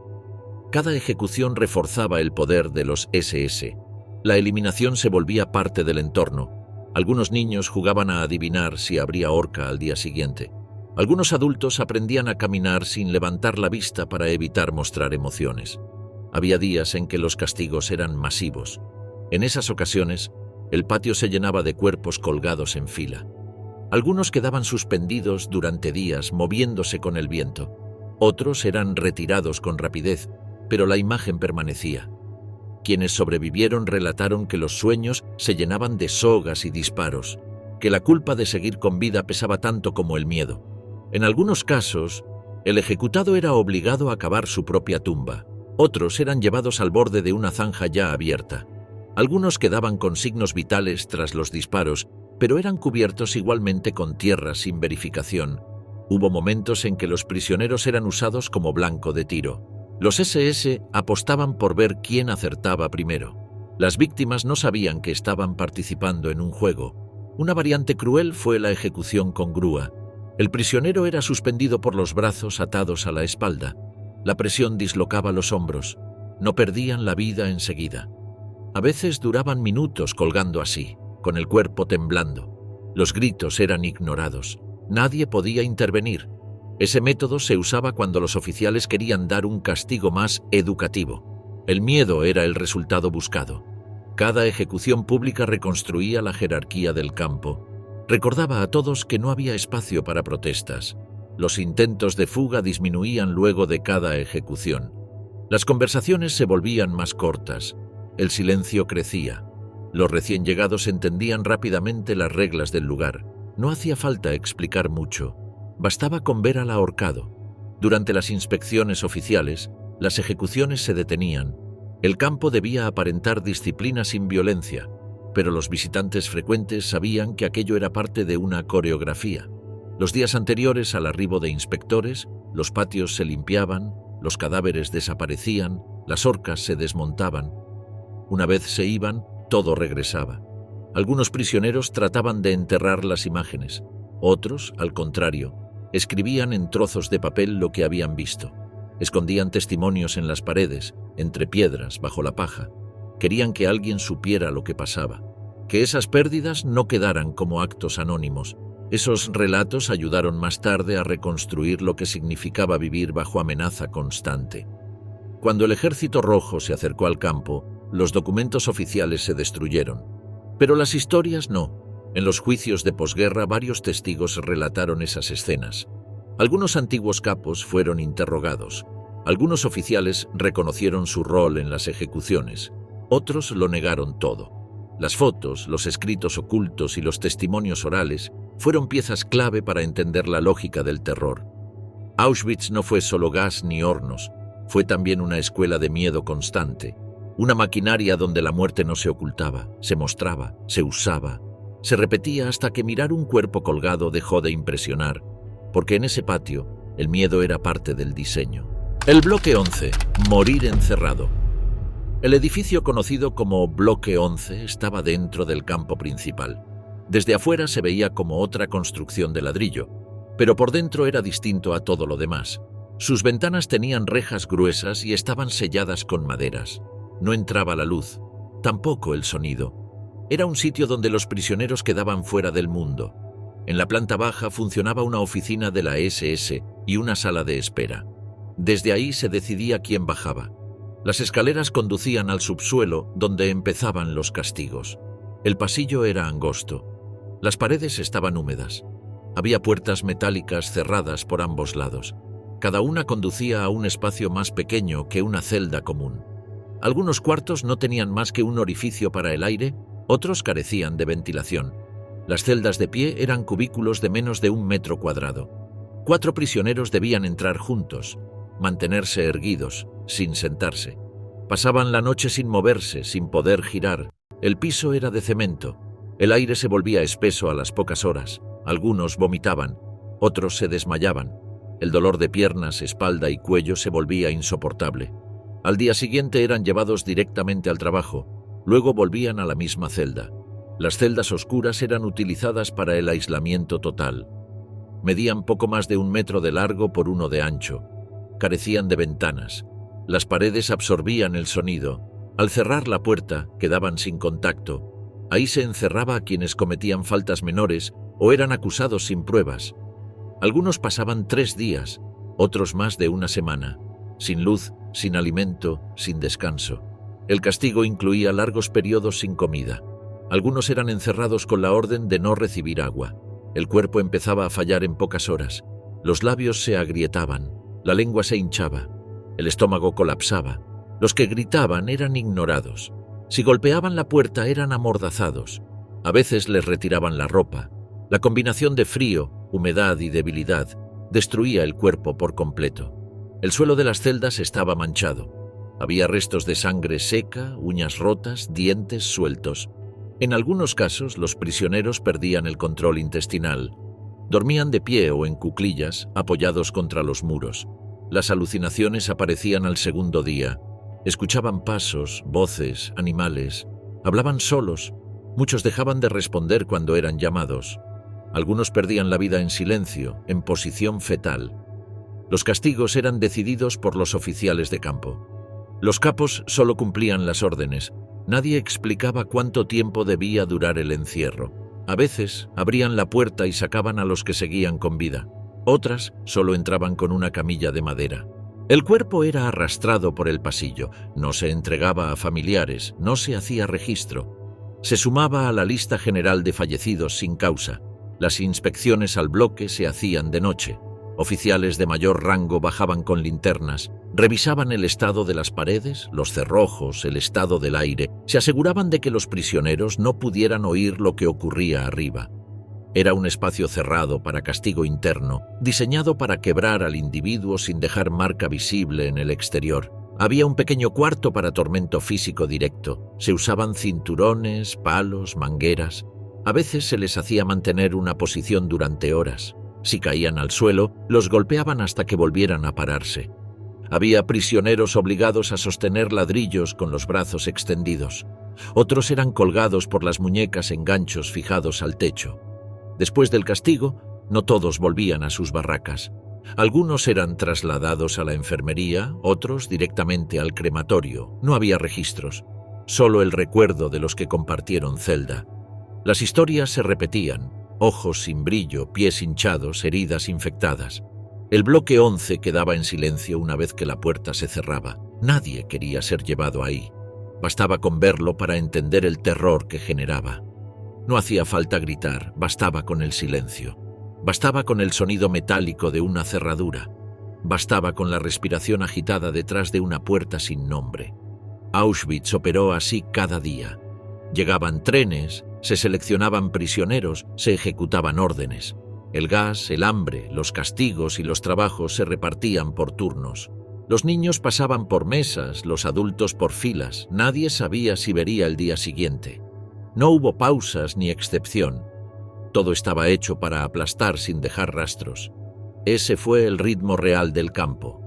Cada ejecución reforzaba el poder de los SS. La eliminación se volvía parte del entorno. Algunos niños jugaban a adivinar si habría horca al día siguiente. Algunos adultos aprendían a caminar sin levantar la vista para evitar mostrar emociones. Había días en que los castigos eran masivos. En esas ocasiones, el patio se llenaba de cuerpos colgados en fila. Algunos quedaban suspendidos durante días, moviéndose con el viento. Otros eran retirados con rapidez, pero la imagen permanecía. Quienes sobrevivieron relataron que los sueños se llenaban de sogas y disparos, que la culpa de seguir con vida pesaba tanto como el miedo. En algunos casos, el ejecutado era obligado a cavar su propia tumba. Otros eran llevados al borde de una zanja ya abierta. Algunos quedaban con signos vitales tras los disparos, pero eran cubiertos igualmente con tierra sin verificación. Hubo momentos en que los prisioneros eran usados como blanco de tiro. Los SS apostaban por ver quién acertaba primero. Las víctimas no sabían que estaban participando en un juego. Una variante cruel fue la ejecución con grúa. El prisionero era suspendido por los brazos atados a la espalda. La presión dislocaba los hombros. No perdían la vida enseguida. A veces duraban minutos colgando así, con el cuerpo temblando. Los gritos eran ignorados. Nadie podía intervenir. Ese método se usaba cuando los oficiales querían dar un castigo más educativo. El miedo era el resultado buscado. Cada ejecución pública reconstruía la jerarquía del campo. Recordaba a todos que no había espacio para protestas. Los intentos de fuga disminuían luego de cada ejecución. Las conversaciones se volvían más cortas. El silencio crecía. Los recién llegados entendían rápidamente las reglas del lugar. No hacía falta explicar mucho. Bastaba con ver al ahorcado. Durante las inspecciones oficiales, las ejecuciones se detenían. El campo debía aparentar disciplina sin violencia, pero los visitantes frecuentes sabían que aquello era parte de una coreografía. Los días anteriores al arribo de inspectores, los patios se limpiaban, los cadáveres desaparecían, las horcas se desmontaban. Una vez se iban, todo regresaba. Algunos prisioneros trataban de enterrar las imágenes. Otros, al contrario, escribían en trozos de papel lo que habían visto. Escondían testimonios en las paredes, entre piedras, bajo la paja. Querían que alguien supiera lo que pasaba. Que esas pérdidas no quedaran como actos anónimos. Esos relatos ayudaron más tarde a reconstruir lo que significaba vivir bajo amenaza constante. Cuando el Ejército Rojo se acercó al campo, los documentos oficiales se destruyeron. Pero las historias no. En los juicios de posguerra varios testigos relataron esas escenas. Algunos antiguos capos fueron interrogados. Algunos oficiales reconocieron su rol en las ejecuciones. Otros lo negaron todo. Las fotos, los escritos ocultos y los testimonios orales fueron piezas clave para entender la lógica del terror. Auschwitz no fue solo gas ni hornos, fue también una escuela de miedo constante, una maquinaria donde la muerte no se ocultaba, se mostraba, se usaba, se repetía hasta que mirar un cuerpo colgado dejó de impresionar, porque en ese patio el miedo era parte del diseño. El bloque 11, morir encerrado. El edificio conocido como Bloque 11 estaba dentro del campo principal. Desde afuera se veía como otra construcción de ladrillo, pero por dentro era distinto a todo lo demás. Sus ventanas tenían rejas gruesas y estaban selladas con maderas. No entraba la luz, tampoco el sonido. Era un sitio donde los prisioneros quedaban fuera del mundo. En la planta baja funcionaba una oficina de la SS y una sala de espera. Desde ahí se decidía quién bajaba. Las escaleras conducían al subsuelo, donde empezaban los castigos. El pasillo era angosto. Las paredes estaban húmedas. Había puertas metálicas cerradas por ambos lados. Cada una conducía a un espacio más pequeño que una celda común. Algunos cuartos no tenían más que un orificio para el aire, otros carecían de ventilación. Las celdas de pie eran cubículos de menos de 1 metro cuadrado. 4 prisioneros debían entrar juntos, mantenerse erguidos, sin sentarse. Pasaban la noche sin moverse, sin poder girar. El piso era de cemento. El aire se volvía espeso a las pocas horas. Algunos vomitaban, otros se desmayaban. El dolor de piernas, espalda y cuello se volvía insoportable. Al día siguiente eran llevados directamente al trabajo. Luego volvían a la misma celda. Las celdas oscuras eran utilizadas para el aislamiento total. Medían poco más de 1 metro de largo por 1 de ancho. Carecían de ventanas. Las paredes absorbían el sonido. Al cerrar la puerta, quedaban sin contacto. Ahí se encerraba a quienes cometían faltas menores o eran acusados sin pruebas. Algunos pasaban 3 días, otros más de 1 semana, sin luz, sin alimento, sin descanso. El castigo incluía largos periodos sin comida. Algunos eran encerrados con la orden de no recibir agua. El cuerpo empezaba a fallar en pocas horas. Los labios se agrietaban, la lengua se hinchaba, el estómago colapsaba. Los que gritaban eran ignorados. Si golpeaban la puerta eran amordazados. A veces les retiraban la ropa. La combinación de frío, humedad y debilidad destruía el cuerpo por completo. El suelo de las celdas estaba manchado. Había restos de sangre seca, uñas rotas, dientes sueltos. En algunos casos, los prisioneros perdían el control intestinal. Dormían de pie o en cuclillas, apoyados contra los muros. Las alucinaciones aparecían al segundo día. Escuchaban pasos, voces, animales. Hablaban solos. Muchos dejaban de responder cuando eran llamados. Algunos perdían la vida en silencio, en posición fetal. Los castigos eran decididos por los oficiales de campo. Los capos solo cumplían las órdenes. Nadie explicaba cuánto tiempo debía durar el encierro. A veces abrían la puerta y sacaban a los que seguían con vida. Otras solo entraban con una camilla de madera. El cuerpo era arrastrado por el pasillo, no se entregaba a familiares, no se hacía registro. Se sumaba a la lista general de fallecidos sin causa. Las inspecciones al bloque se hacían de noche. Oficiales de mayor rango bajaban con linternas, revisaban el estado de las paredes, los cerrojos, el estado del aire, se aseguraban de que los prisioneros no pudieran oír lo que ocurría arriba. Era un espacio cerrado para castigo interno, diseñado para quebrar al individuo sin dejar marca visible en el exterior. Había un pequeño cuarto para tormento físico directo. Se usaban cinturones, palos, mangueras. A veces se les hacía mantener una posición durante horas. Si caían al suelo, los golpeaban hasta que volvieran a pararse. Había prisioneros obligados a sostener ladrillos con los brazos extendidos. Otros eran colgados por las muñecas en ganchos fijados al techo. Después del castigo, no todos volvían a sus barracas. Algunos eran trasladados a la enfermería, otros directamente al crematorio. No había registros, solo el recuerdo de los que compartieron celda. Las historias se repetían: ojos sin brillo, pies hinchados, heridas infectadas. El bloque 11 quedaba en silencio una vez que la puerta se cerraba. Nadie quería ser llevado ahí. Bastaba con verlo para entender el terror que generaba. No hacía falta gritar, bastaba con el silencio. Bastaba con el sonido metálico de una cerradura. Bastaba con la respiración agitada detrás de una puerta sin nombre. Auschwitz operó así cada día. Llegaban trenes, se seleccionaban prisioneros, se ejecutaban órdenes. El gas, el hambre, los castigos y los trabajos se repartían por turnos. Los niños pasaban por mesas, los adultos por filas. Nadie sabía si vería el día siguiente. No hubo pausas ni excepción. Todo estaba hecho para aplastar sin dejar rastros. Ese fue el ritmo real del campo.